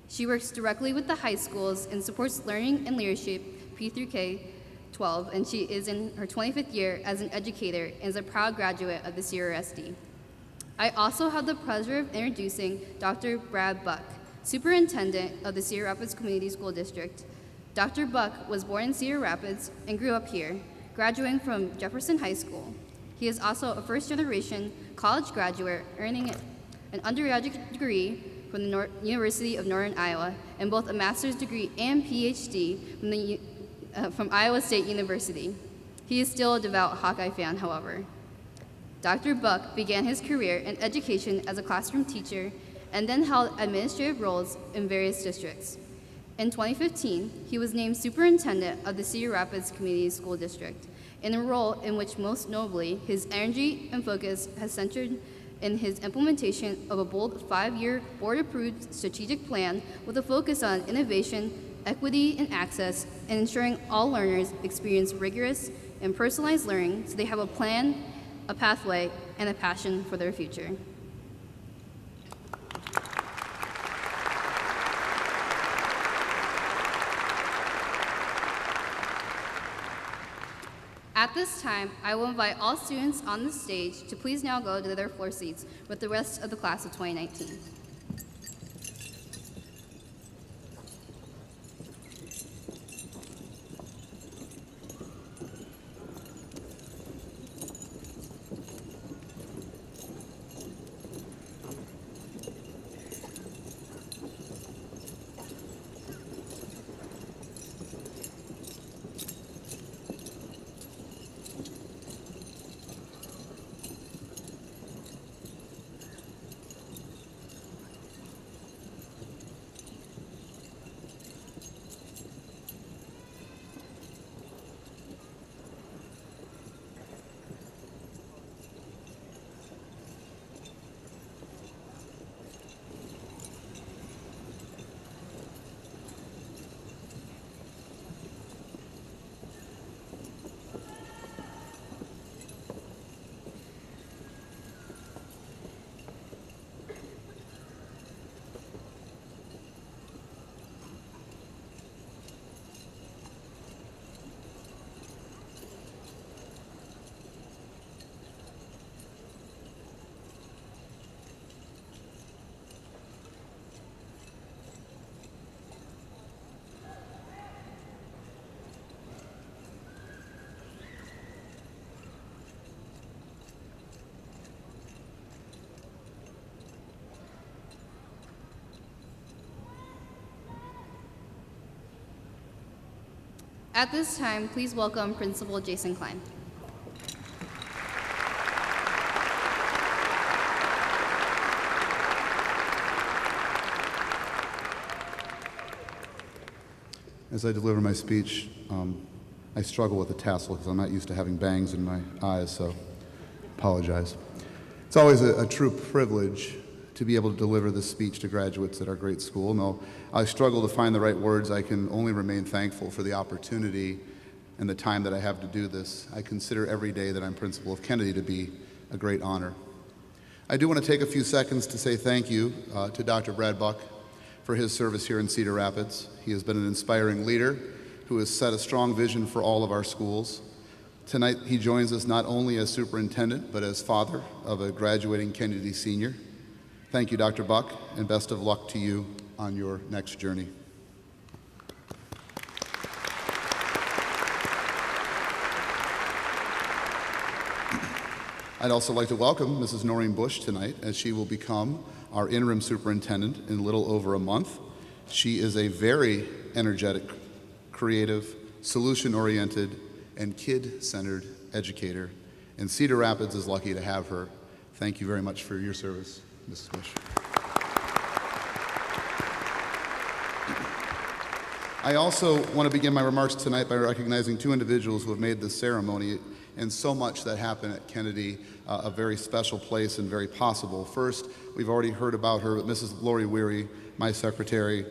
She works directly with the high schools and supports learning and leadership P through K-12, and she is in her 25th year as an educator and is a proud graduate of the CRSD. I also have the pleasure of introducing Dr. Brad Buck, Superintendent of the Cedar Rapids Community School District. Dr. Buck was born in Cedar Rapids and grew up here, graduating from Jefferson High School. He is also a first-generation college graduate, earning an undergraduate degree from the University of Northern Iowa and both a master's degree and PhD from Iowa State University. He is still a devout Hawkeye fan, however. Dr. Buck began his career in education as a classroom teacher and then held administrative roles in various districts. In 2015, he was named Superintendent of the Cedar Rapids Community School District, in a role in which most notably his energy and focus has centered in his implementation of a bold 5-year board-approved strategic plan with a focus on innovation, equity, and access, and ensuring all learners experience rigorous and personalized learning so they have a plan, a pathway, and a passion for their future. At this time, I will invite all students on the stage to please now go to their floor seats with the rest of the class of 2019. At this time, please welcome Principal Jason Klein. As I deliver my speech, I struggle with the tassel because I'm not used to having bangs in my eyes, so apologize. It's always a true privilege to be able to deliver this speech to graduates at our great school. And though I struggle to find the right words, I can only remain thankful for the opportunity and the time that I have to do this. I consider every day that I'm principal of Kennedy to be a great honor. I do want to take a few seconds to say thank you to Dr. Brad Buck for his service here in Cedar Rapids. He has been an inspiring leader who has set a strong vision for all of our schools. Tonight, he joins us not only as superintendent, but as father of a graduating Kennedy senior. Thank you, Dr. Buck, and best of luck to you on your next journey. I'd also like to welcome Mrs. Noreen Bush tonight, as she will become our interim superintendent in a little over a month. She is a very energetic, creative, solution-oriented, and kid-centered educator, and Cedar Rapids is lucky to have her. Thank you very much for your service, Mrs. Bush. I also want to begin my remarks tonight by recognizing two individuals who have made this ceremony and so much that happened at Kennedy a very special place and very possible. First, we've already heard about her, but Mrs. Lori Weary, my secretary.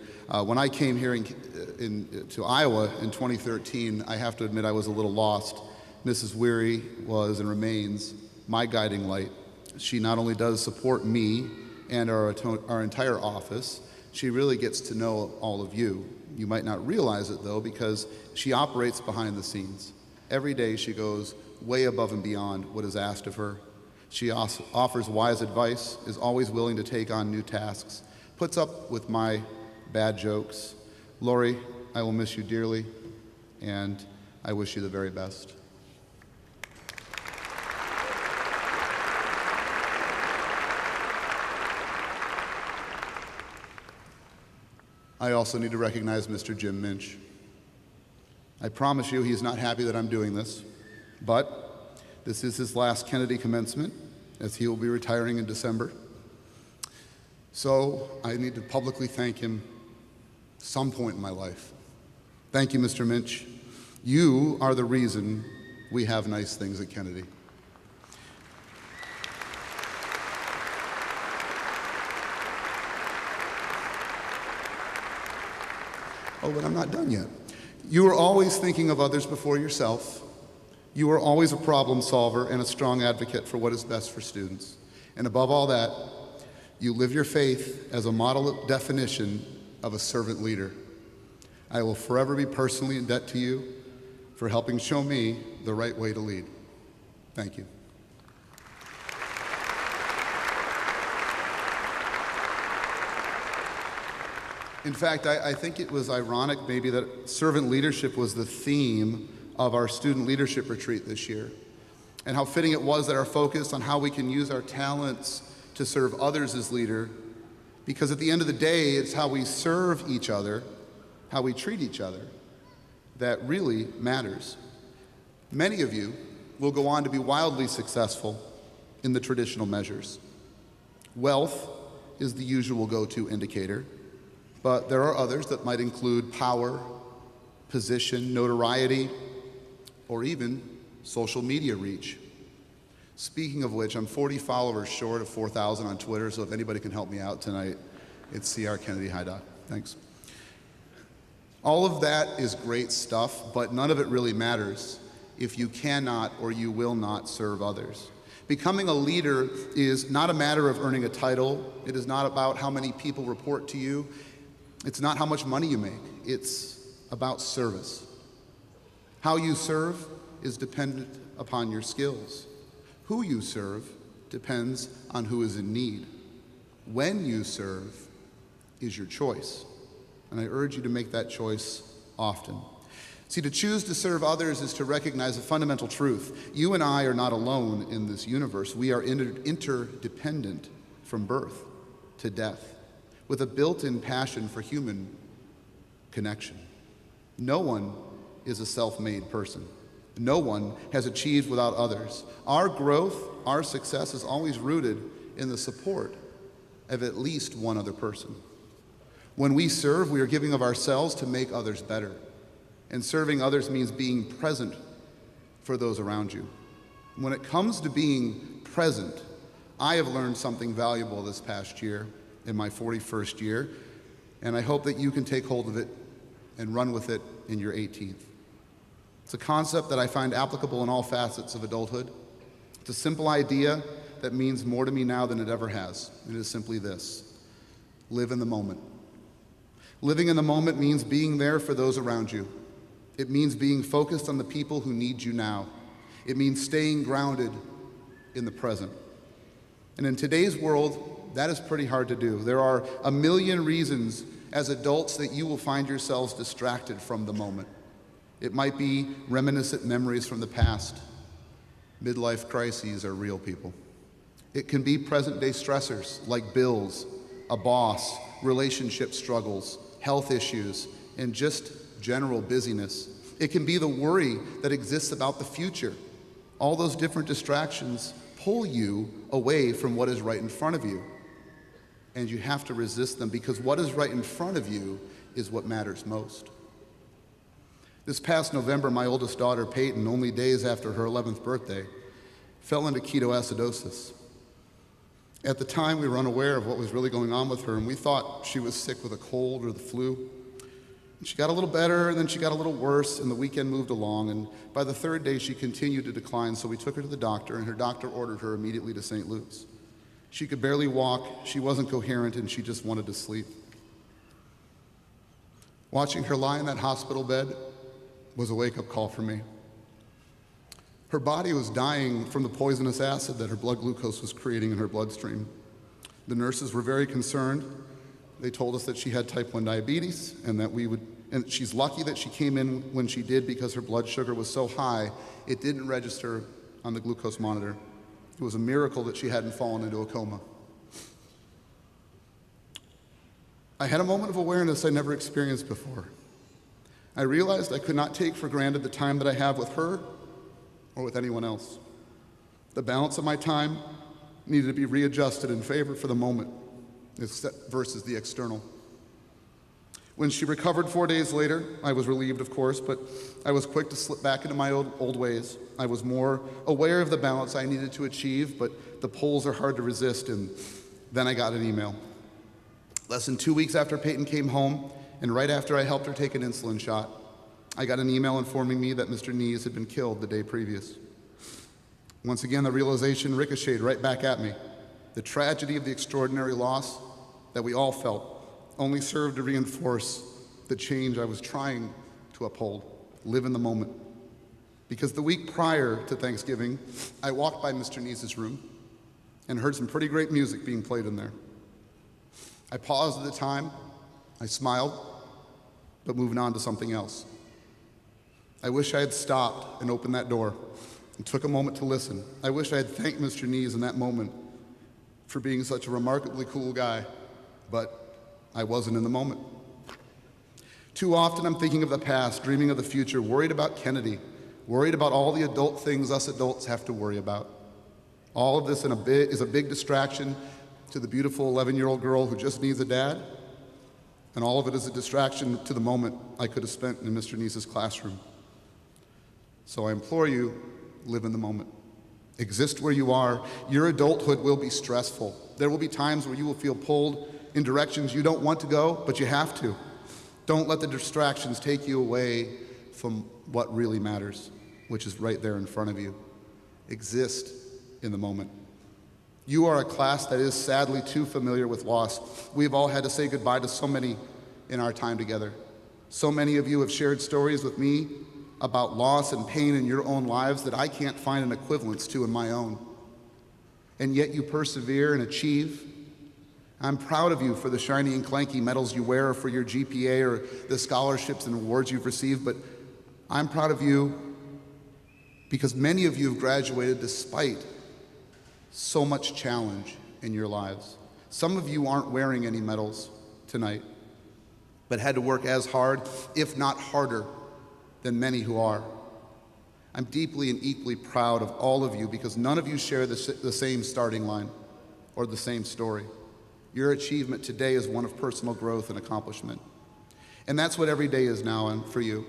When I came here to Iowa in 2013, I have to admit I was a little lost. Mrs. Weary was and remains my guiding light. She not only does support me and our entire office, she really gets to know all of you. You might not realize it, though, because she operates behind the scenes. Every day she goes way above and beyond what is asked of her. She offers wise advice, is always willing to take on new tasks, puts up with my bad jokes. Lori, I will miss you dearly, and I wish you the very best. I also need to recognize Mr. Jim Minch. I promise you he's not happy that I'm doing this, but this is his last Kennedy commencement, as he will be retiring in December. So I need to publicly thank him some point in my life. Thank you, Mr. Minch. You are the reason we have nice things at Kennedy. Oh, but I'm not done yet. You are always thinking of others before yourself. You are always a problem solver and a strong advocate for what is best for students. And above all that, you live your faith as a model definition of a servant leader. I will forever be personally in debt to you for helping show me the right way to lead. Thank you. In fact, I think it was ironic maybe that servant leadership was the theme of our student leadership retreat this year, and how fitting it was that our focus on how we can use our talents to serve others as leader, because at the end of the day, it's how we serve each other, how we treat each other, that really matters. Many of you will go on to be wildly successful in the traditional measures. Wealth is the usual go-to indicator, but there are others that might include power, position, notoriety, or even social media reach. Speaking of which, I'm 40 followers short of 4,000 on Twitter, so if anybody can help me out tonight, it's CR Kennedy. Hi, Doc. Thanks. All of that is great stuff, but none of it really matters if you cannot or you will not serve others. Becoming a leader is not a matter of earning a title. It is not about how many people report to you. It's not how much money you make. It's about service. How you serve is dependent upon your skills. Who you serve depends on who is in need. When you serve is your choice, and I urge you to make that choice often. See, to choose to serve others is to recognize a fundamental truth. You and I are not alone in this universe. We are interdependent from birth to death, with a built-in passion for human connection. No one is a self-made person. No one has achieved without others. Our growth, our success is always rooted in the support of at least one other person. When we serve, we are giving of ourselves to make others better. And serving others means being present for those around you. When it comes to being present, I have learned something valuable this past year in my 41st year, and I hope that you can take hold of it and run with it in your 18th. It's a concept that I find applicable in all facets of adulthood. It's a simple idea that means more to me now than it ever has. It is simply this: live in the moment. Living in the moment means being there for those around you. It means being focused on the people who need you now. It means staying grounded in the present. And in today's world, that is pretty hard to do. There are a million reasons as adults that you will find yourselves distracted from the moment. It might be reminiscent memories from the past. Midlife crises are real, people. It can be present-day stressors like bills, a boss, relationship struggles, health issues, and just general busyness. It can be the worry that exists about the future All those different distractions pull you away from what is right in front of you. And you have to resist them, because what is right in front of you is what matters most. This past November, my oldest daughter, Peyton, only days after her 11th birthday, fell into ketoacidosis. At the time, we were unaware of what was really going on with her, and we thought she was sick with a cold or the flu. She got a little better, and then she got a little worse, and the weekend moved along, and by the third day, she continued to decline, so we took her to the doctor, and her doctor ordered her immediately to St. Luke's. She could barely walk, she wasn't coherent, and she just wanted to sleep. Watching her lie in that hospital bed was a wake-up call for me. Her body was dying from the poisonous acid that her blood glucose was creating in her bloodstream. The nurses were very concerned. They told us that she had type 1 diabetes and and she's lucky that she came in when she did, because her blood sugar was so high, it didn't register on the glucose monitor. It was a miracle that she hadn't fallen into a coma. I had a moment of awareness I never experienced before. I realized I could not take for granted the time that I have with her or with anyone else. The balance of my time needed to be readjusted in favor for the moment versus the external. When she recovered 4 days later, I was relieved, of course, but I was quick to slip back into my old ways. I was more aware of the balance I needed to achieve, but the pulls are hard to resist, and then I got an email. Less than 2 weeks after Peyton came home, and right after I helped her take an insulin shot, I got an email informing me that Mr. Nees had been killed the day previous. Once again, the realization ricocheted right back at me. The tragedy of the extraordinary loss that we all felt only served to reinforce the change I was trying to uphold, live in the moment. Because the week prior to Thanksgiving, I walked by Mr. Nees' room and heard some pretty great music being played in there. I paused at the time, I smiled, but moved on to something else. I wish I had stopped and opened that door and took a moment to listen. I wish I had thanked Mr. Nees in that moment for being such a remarkably cool guy, but I wasn't in the moment. Too often I'm thinking of the past, dreaming of the future, worried about Kennedy, worried about all the adult things us adults have to worry about. All of this is a big distraction to the beautiful 11-year-old girl who just needs a dad, and all of it is a distraction to the moment I could have spent in Mr. Nees' classroom. So I implore you, live in the moment. Exist where you are. Your adulthood will be stressful. There will be times where you will feel pulled in directions you don't want to go, but you have to. Don't let the distractions take you away from what really matters, which is right there in front of you. Exist in the moment. You are a class that is sadly too familiar with loss. We've all had to say goodbye to so many in our time together. So many of you have shared stories with me about loss and pain in your own lives that I can't find an equivalence to in my own. And yet you persevere and achieve. I'm proud of you for the shiny and clanky medals you wear, or for your GPA, or the scholarships and awards you've received, but I'm proud of you because many of you have graduated despite so much challenge in your lives. Some of you aren't wearing any medals tonight, but had to work as hard, if not harder, than many who are. I'm deeply and equally proud of all of you because none of you share the same starting line or the same story. Your achievement today is one of personal growth and accomplishment. And that's what every day is now for you.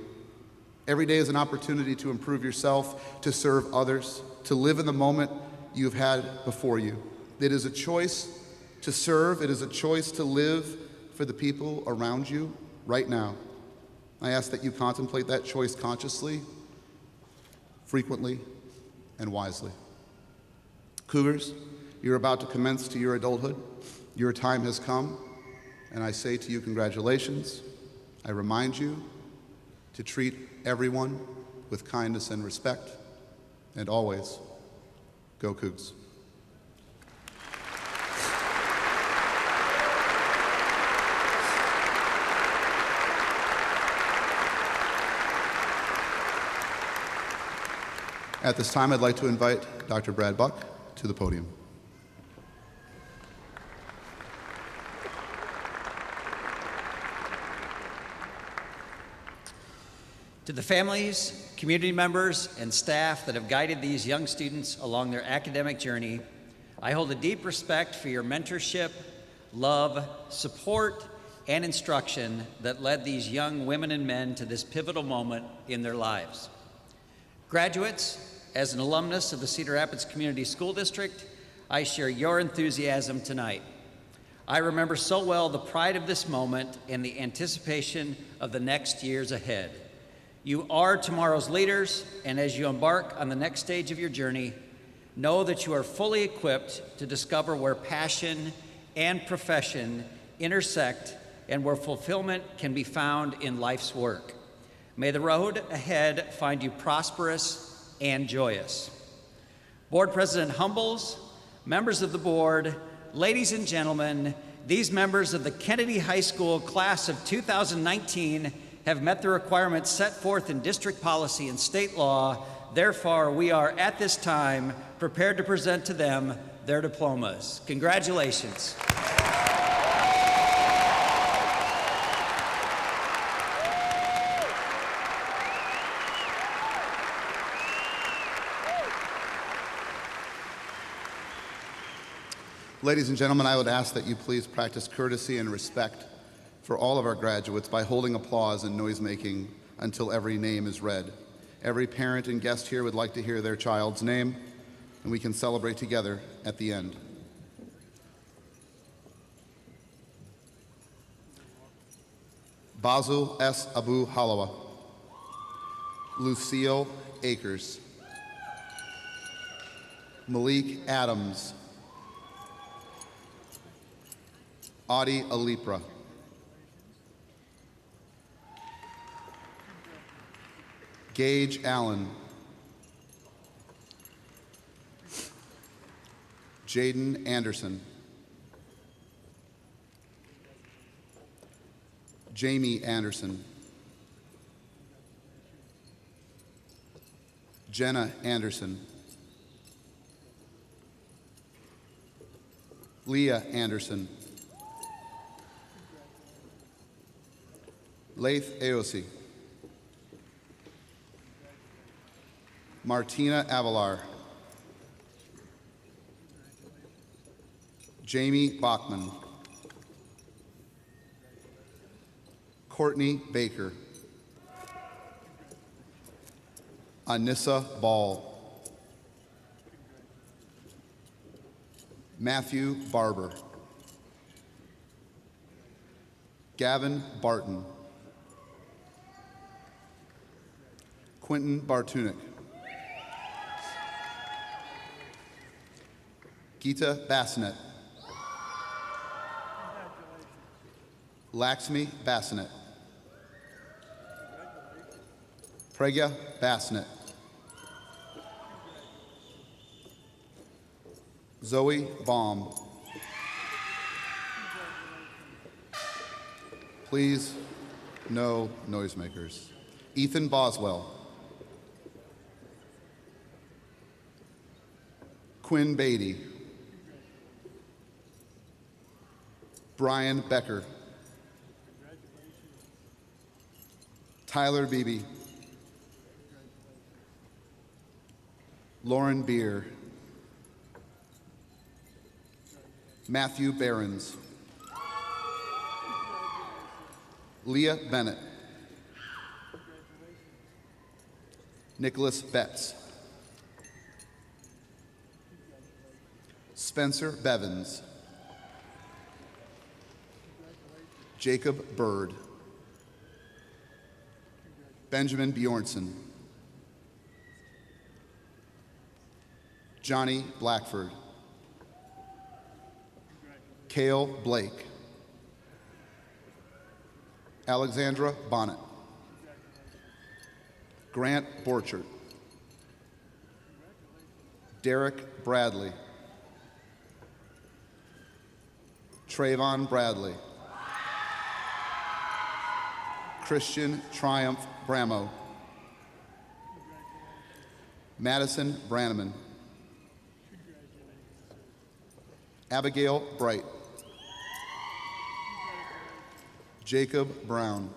Every day is an opportunity to improve yourself, to serve others, to live in the moment you've had before you. It is a choice to serve. It is a choice to live for the people around you right now. I ask that you contemplate that choice consciously, frequently, and wisely. Cougars, you're about to commence to your adulthood. Your time has come, and I say to you, congratulations. I remind you to treat everyone with kindness and respect, and always, go Cougs. At this time, I'd like to invite Dr. Brad Buck to the podium. To the families, community members, and staff that have guided these young students along their academic journey, I hold a deep respect for your mentorship, love, support, and instruction that led these young women and men to this pivotal moment in their lives. Graduates, as an alumnus of the Cedar Rapids Community School District, I share your enthusiasm tonight. I remember so well the pride of this moment and the anticipation of the next years ahead. You are tomorrow's leaders, and as you embark on the next stage of your journey, know that you are fully equipped to discover where passion and profession intersect and where fulfillment can be found in life's work. May the road ahead find you prosperous and joyous. Board President Humbles, members of the board, ladies and gentlemen, these members of the Kennedy High School class of 2019 have met the requirements set forth in district policy and state law. Therefore, we are at this time prepared to present to them their diplomas. Congratulations. Ladies and gentlemen, I would ask that you please practice courtesy and respect for all of our graduates by holding applause and noise-making until every name is read. Every parent and guest here would like to hear their child's name, and we can celebrate together at the end. Basil S. Abu Halawa, Lucille Akers, Malik Adams, Audie Alipra, Gage Allen, Jaden Anderson, Jamie Anderson, Jenna Anderson, Leah Anderson, Laith Aosi, Martina Avalar, Jamie Bachman, Courtney Baker, Anissa Ball, Matthew Barber, Gavin Barton, Quentin Bartunik, Geeta Bassinet, Laxmi Bassinet, Pregya Bassinet, Zoe Baum. Please, no noisemakers. Ethan Boswell, Quinn Beatty, Brian Becker, Tyler Beebe, Lauren Beer, Matthew Behrens, Leah Bennett, Nicholas Betts, Spencer Bevins, Jacob Bird, Benjamin Bjornson, Johnny Blackford, Cale Blake, Alexandra Bonnet, Grant Borchert, Derek Bradley, Trayvon Bradley, Christian Triumph Bramo, Madison Brannaman, Abigail Bright, Jacob Brown,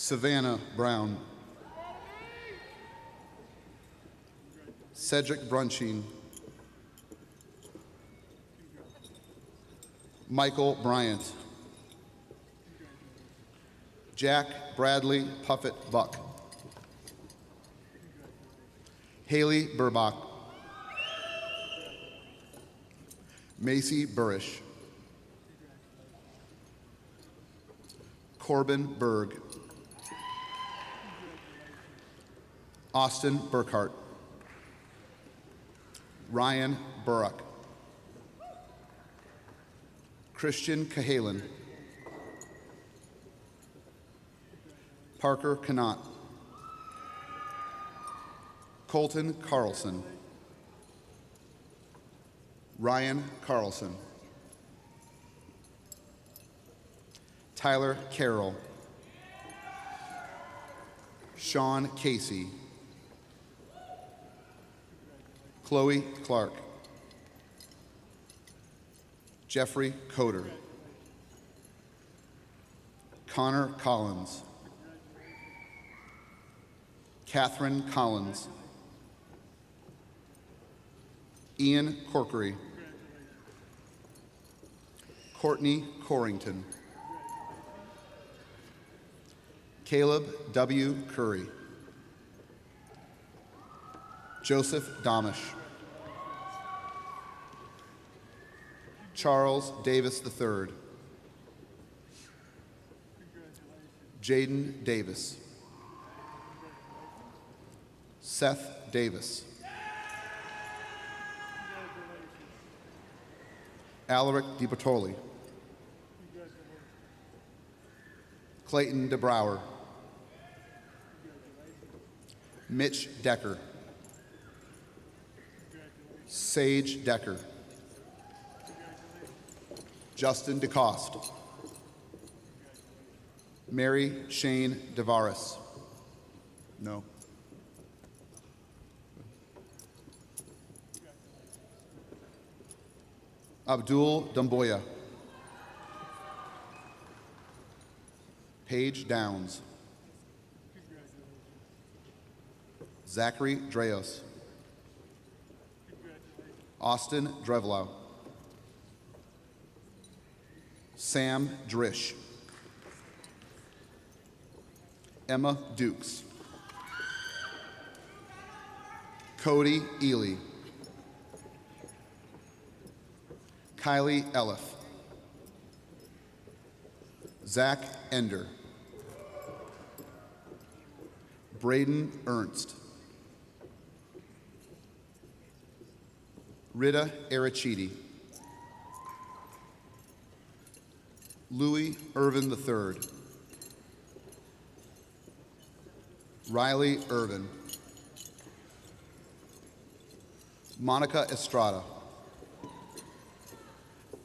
Savannah Brown. Cedric Brunching. Michael Bryant. Jack Bradley Puffett Buck. Haley Burbach. Macy Burish. Corbin Berg. Austin Burkhart. Ryan Burrock. Christian Cahalan. Parker Canott. Colton Carlson. Ryan Carlson. Tyler Carroll. Sean Casey. Chloe Clark. Jeffrey Coder. Connor Collins. Catherine Collins. Ian Corkery. Courtney Corrington. Caleb W. Curry. Joseph Domish. Charles Davis III. Jaden Davis. Seth Davis. Alaric DiBertoli. Clayton DeBrower. Mitch Decker. Sage Decker. Justin DeCoste. Mary Shane DeVaris. No. Abdul Dumboya. Paige Downs. Zachary Dreos. Austin Drevlow. Sam Drish. Emma Dukes. Cody Ely. Kylie Elliff. Zach Ender. Braden Ernst. Rita Arachidi. Louis Irvin III. Riley Irvin. Monica Estrada.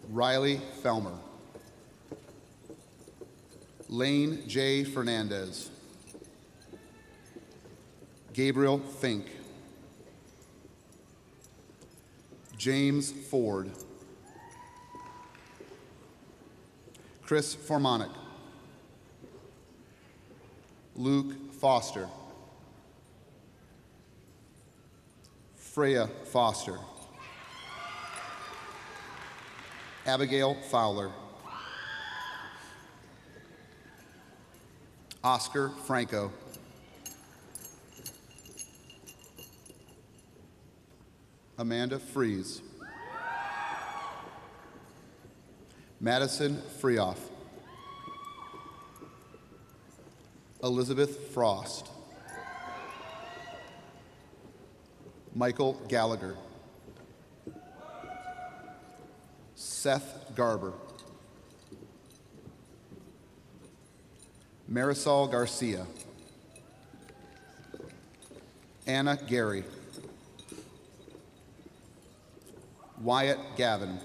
Riley Felmer. Lane J. Fernandez. Gabriel Fink. James Ford. Chris Formanek. Luke Foster. Freya Foster. Abigail Fowler. Oscar Franco. Amanda Fries. Madison Freoff. Elizabeth Frost. Michael Gallagher. Seth Garber. Marisol Garcia. Anna Gary. Wyatt Gavin.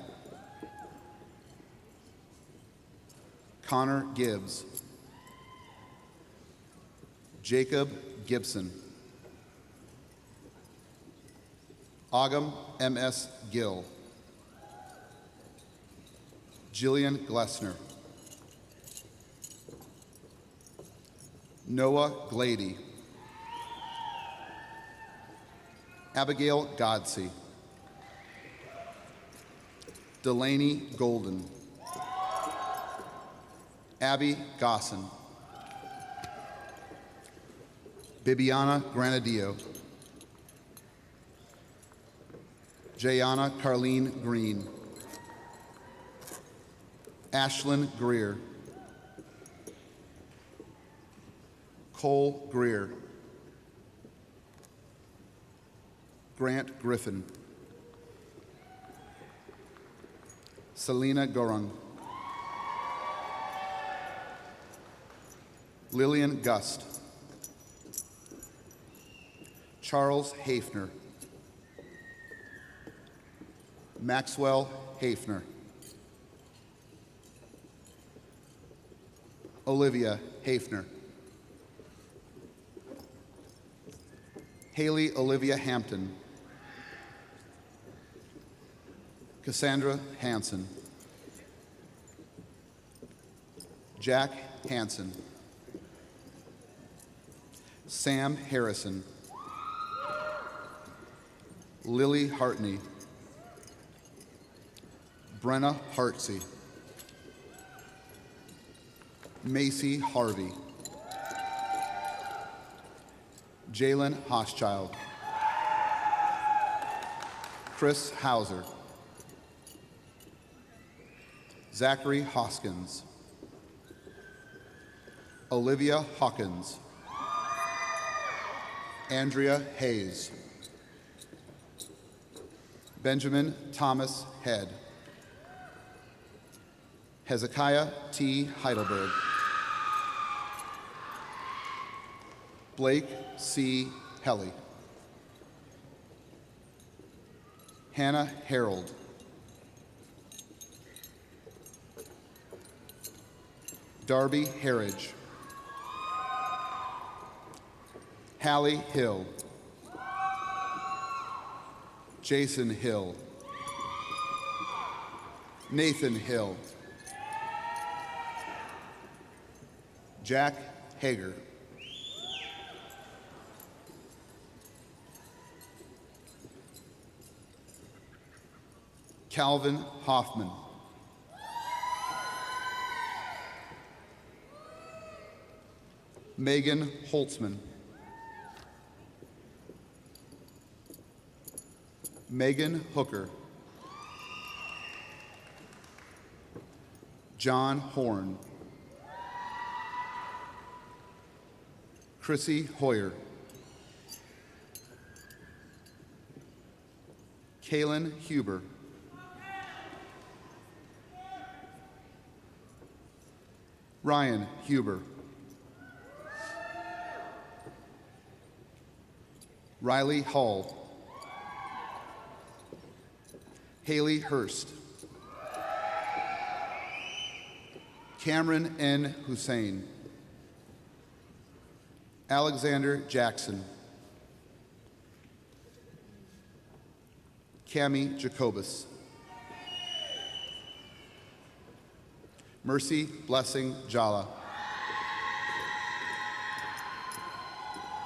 Connor Gibbs. Jacob Gibson. Agam M.S. Gill. Jillian Glessner. Noah Glady, Abigail Godsey, Delaney Golden, Abby Gosson, Bibiana Granadillo, Jayana Carlene Green, Ashlyn Greer, Cole Greer, Grant Griffin, Selena Gorung, Lillian Gust, Charles Hafner, Maxwell Hafner, Olivia Hafner, Haley Olivia Hampton, Cassandra Hansen, Jack Hansen, Sam Harrison, Lily Hartney, Brenna Hartsey, Macy Harvey, Jalen Hochschild, Chris Hauser, Zachary Hoskins, Olivia Hawkins, Andrea Hayes, Benjamin Thomas Head, Hezekiah T. Heidelberg, Blake C. Helly, Hannah Harold, Darby Harridge, Hallie Hill, Jason Hill, Nathan Hill, Jack Hager, Calvin Hoffman, Megan Holtzman, Megan Hooker, John Horn, Chrissy Hoyer, Kaylin Huber, Ryan Huber, Riley Hall, Haley Hurst, Cameron N. Hussein, Alexander Jackson, Cami Jacobus, Mercy Blessing Jala,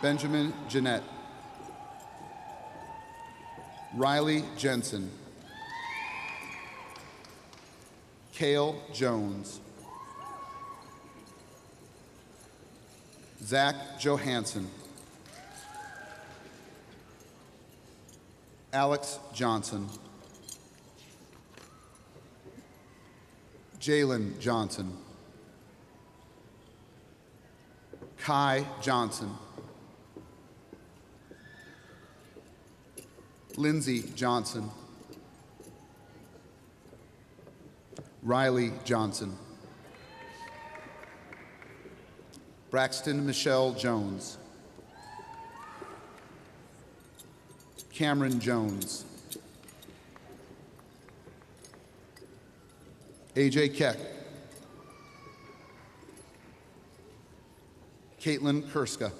Benjamin Jeanette, Riley Jensen, Cale Jones, Zach Johansson, Alex Johnson, Jalen Johnson, Kai Johnson, Lindsay Johnson, Riley Johnson, Braxton Michelle Jones, Cameron Jones, AJ Keck, Caitlin Kurska,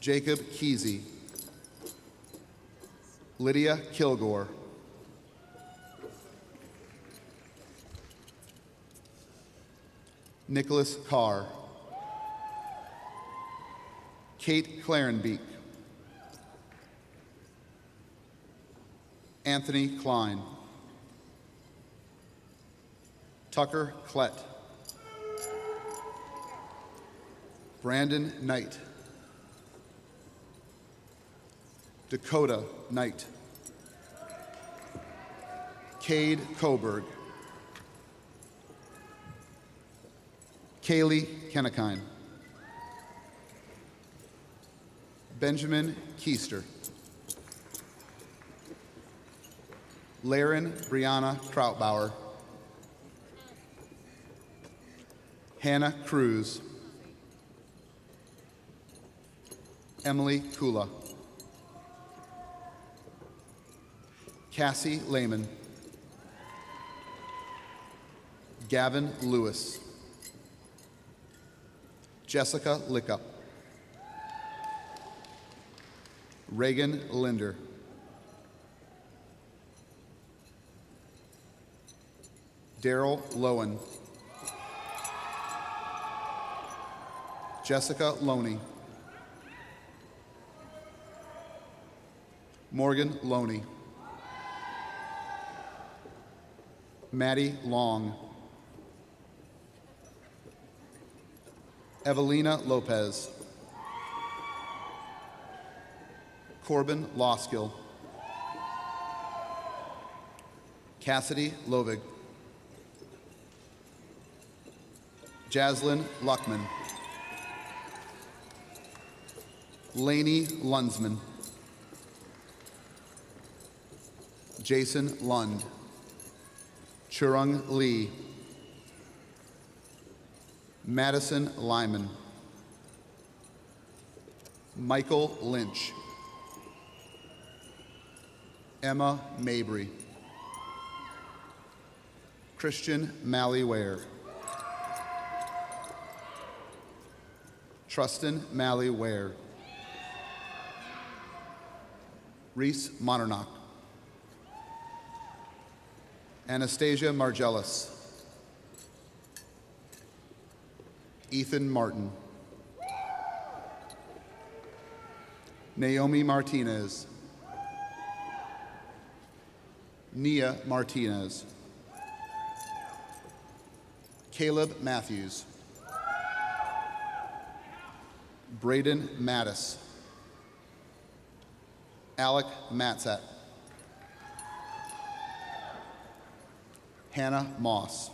Jacob Kesey, Lydia Kilgore, Nicholas Carr, Kate Clarenbeek, Anthony Klein, Tucker Klett, Brandon Knight, Dakota Knight, Cade Coburg, Kaylee Kennekine, Benjamin Keister, Laren Brianna Krautbauer, Hannah Cruz, Emily Kula, Cassie Lehman, Gavin Lewis, Jessica Lickup, Reagan Linder, Daryl Lowen, Jessica Loney, Morgan Loney, Maddie Long, Evelina Lopez, Corbin Loskill, Cassidy Lovig, Jaslyn Luckman, Lainey Lunsman, Jason Lund, Churung Lee, Madison Lyman, Michael Lynch, Emma Mabry, Christian Malley-Ware, Trustin Malley-Ware, Reese Monternock, Anastasia Margellis, Ethan Martin, Naomi Martinez, Nia Martinez, Caleb Matthews, Braden Mattis, Alec Matzat, Hannah Moss,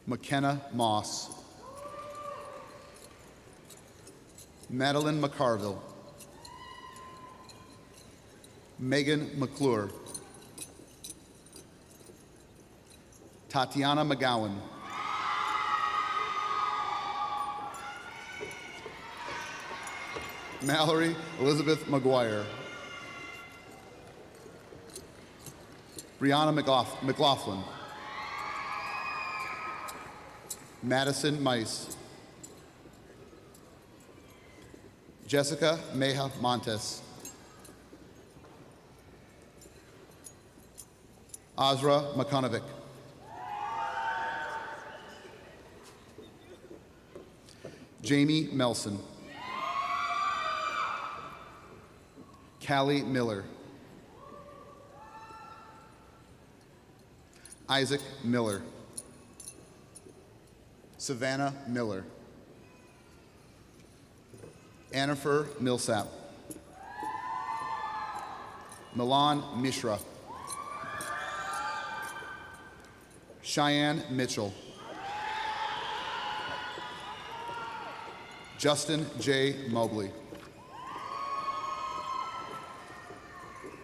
McKenna Moss, Madeline McCarville, Megan McClure, Tatiana McGowan, Mallory Elizabeth McGuire, Brianna McLaughlin, Madison Mice, Jessica Meja Montes, Azra McConovic, Jamie Melson, Callie Miller, Isaac Miller, Savannah Miller, Annifer Millsap, Milan Mishra, Cheyenne Mitchell, Justin J. Mobley,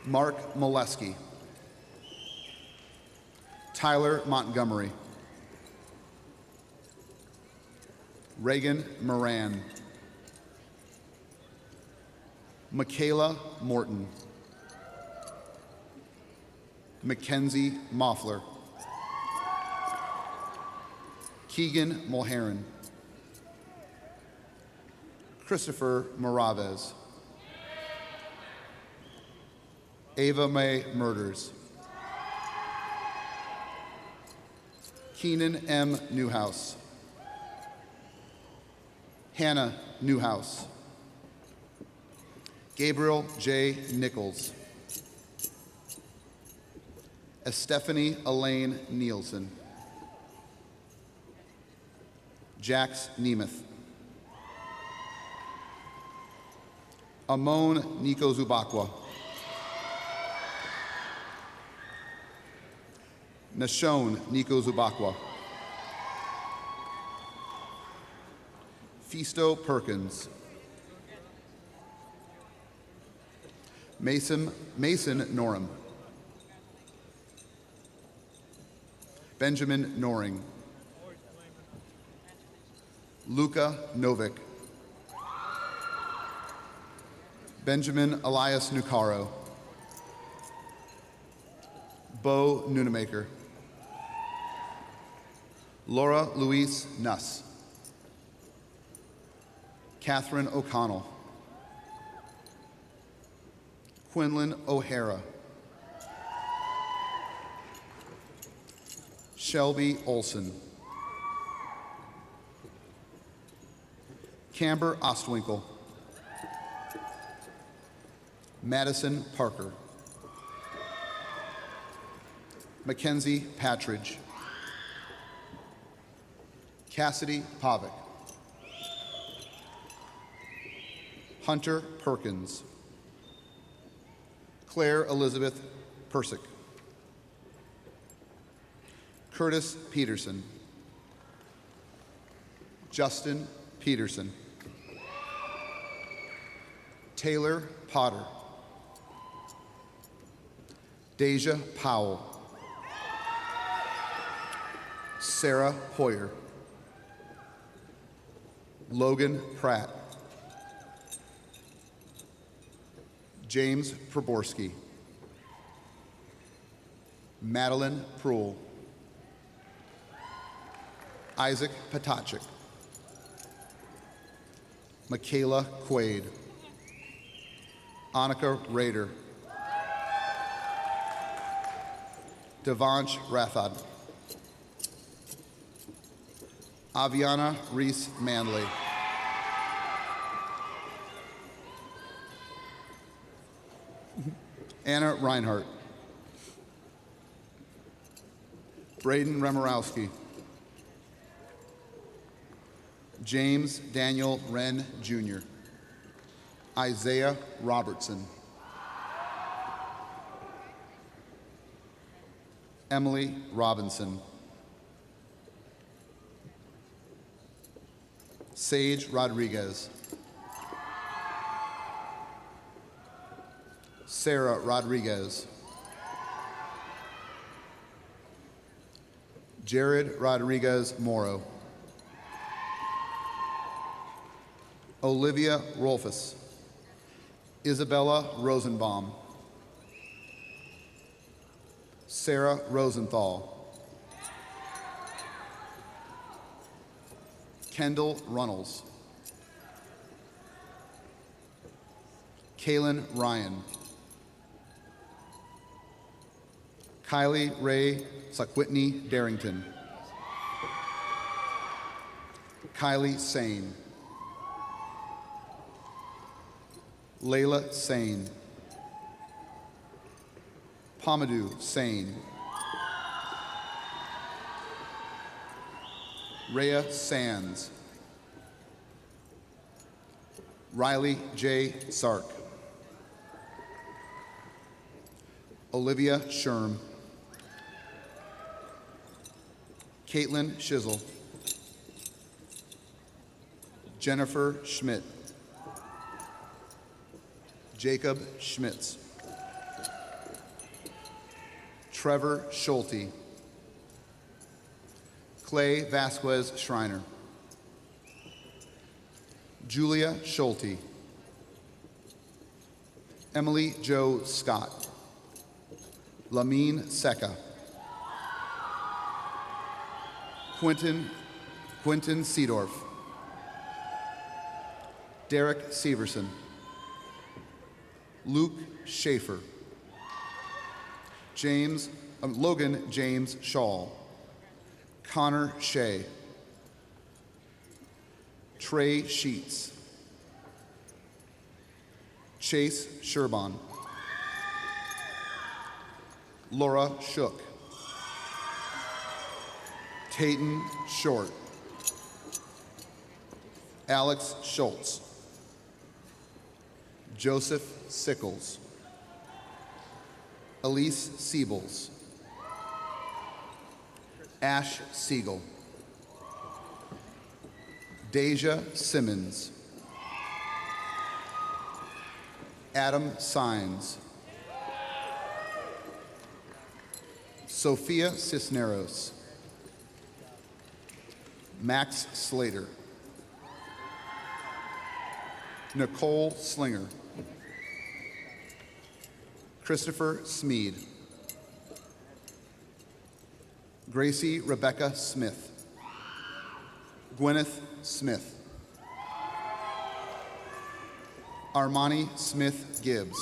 Mark Molesky, Tyler Montgomery, Reagan Moran, Michaela Morton, Mackenzie Moffler, Keegan Mulheron, Christopher Moraves, Ava Mae Murders, Keenan M. Newhouse. Hannah Newhouse. Gabriel J. Nichols. Stephanie Elaine Nielsen. Jax Nemeth. Amon Nico Zubakwa. Nashon Nico Zubakwa. Fisto Perkins. Mason Norum. Benjamin Noring. Luca Novik. Benjamin Elias Nucaro. Bo Nunemaker. Laura Louise Nuss. Catherine O'Connell. Quinlan O'Hara. Shelby Olson. Camber Ostwinkle. Madison Parker. Mackenzie Patridge. Cassidy Pavick. Hunter Perkins. Claire Elizabeth Persick. Curtis Peterson. Justin Peterson. Taylor Potter. Deja Powell. Sarah Hoyer. Logan Pratt. James Proborski. Madeline Proul. Isaac Potachik. Michaela Quaid. Annika Rader. Devansh Rathod. Aviana Reese Manley. Anna Reinhardt. Braden Remorowski. James Daniel Wren Jr. Isaiah Robertson. Emily Robinson. Sage Rodriguez. Sarah Rodriguez. Jared Rodriguez Moro. Olivia Rolfus. Isabella Rosenbaum. Sarah Rosenthal. Kendall Runnels. Kaylin Ryan. Kylie Ray Sakwitney Darrington. Kylie Sane. Layla Sane. Pomadou Sane. Rhea Sands. Riley J. Sark. Olivia Sherm. Caitlin Shizzle. Jennifer Schmidt. Jacob Schmitz. Trevor Schulte. Clay Vasquez Schreiner. Julia Schulte. Emily Jo Scott. Lamine Seca. Quentin Seedorf. Derek Severson. Luke Schaefer. Logan James Shaw. Connor Shea, Trey Sheets, Chase Sherban, Laura Shook, Tayton Short, Alex Schultz, Joseph Sickles, Elise Siebels, Ash Siegel, Deja Simmons, Adam Sines, Sophia Cisneros, Max Slater, Nicole Slinger, Christopher Smead, Gracie Rebecca Smith, Gwyneth Smith, Armani Smith Gibbs,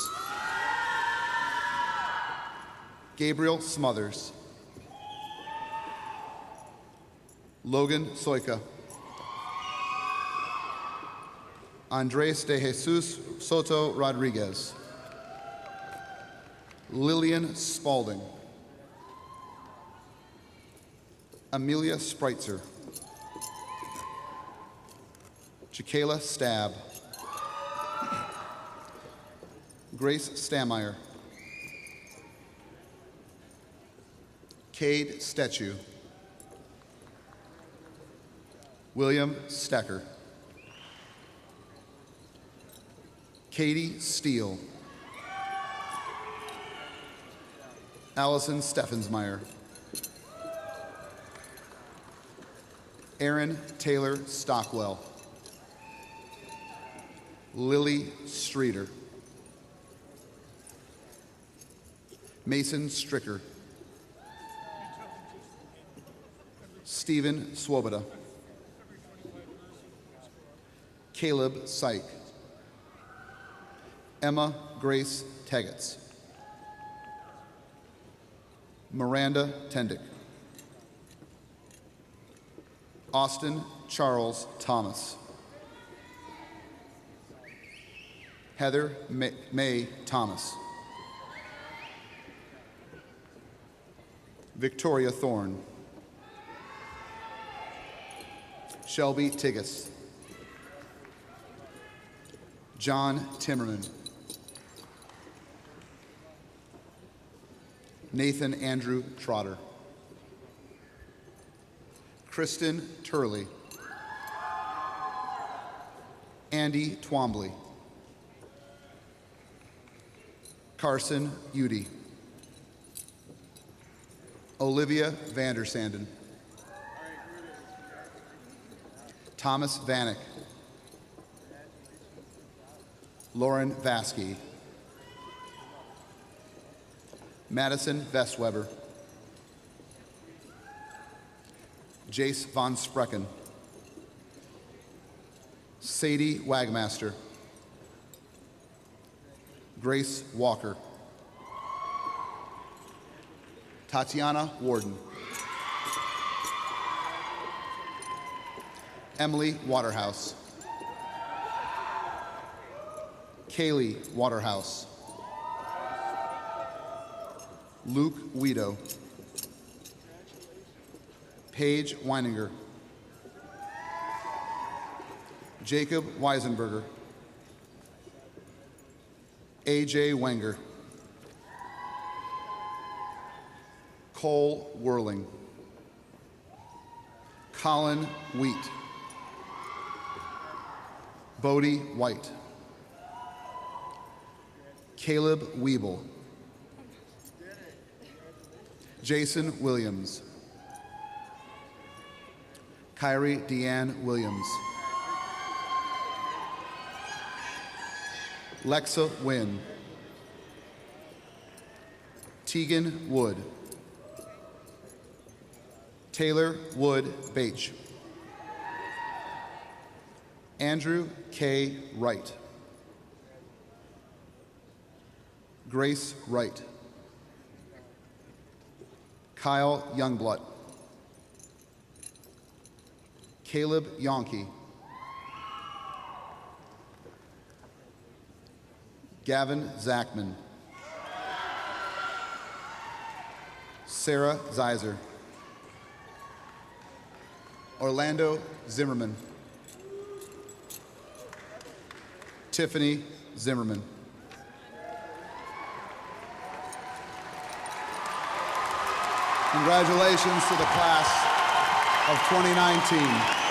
Gabriel Smothers, Logan Soika, Andres de Jesus Soto Rodriguez, Lillian Spalding, Amelia Spreitzer, Jakayla Stab, Grace Stameyer, Cade Stetchu, William Stecker, Katie Steele, Allison Steffensmeyer, Aaron Taylor Stockwell, Lily Streeter, Mason Stricker, Stephen Swoboda, Caleb Syke, Emma Grace Tegetts, Miranda Tendick, Austin Charles Thomas, Heather May Thomas, Victoria Thorne, Shelby Tiggis, John Timmerman, Nathan Andrew Trotter, Kristen Turley, Andy Twombly, Carson Udy, Olivia Vandersanden, Thomas Vanek, Lauren Vasky, Madison Vestweber, Jace von Sprecken, Sadie Wagmaster, Grace Walker, Tatiana Warden, Emily Waterhouse, Kaylee Waterhouse, Luke Weedo, Paige Weininger, Jacob Weisenberger, AJ Wenger, Cole Whirling, Colin Wheat, Bodie White, Caleb Weeble, Jason Williams, Kyrie Deanne Williams, Lexa Wynn, Tegan Wood, Taylor Wood Bache, Andrew K. Wright, Grace Wright, Kyle Youngblood, Caleb Yonke. Gavin Zachman. Sarah Zeiser. Orlando Zimmerman. Tiffany Zimmerman. Congratulations to the class of 2019.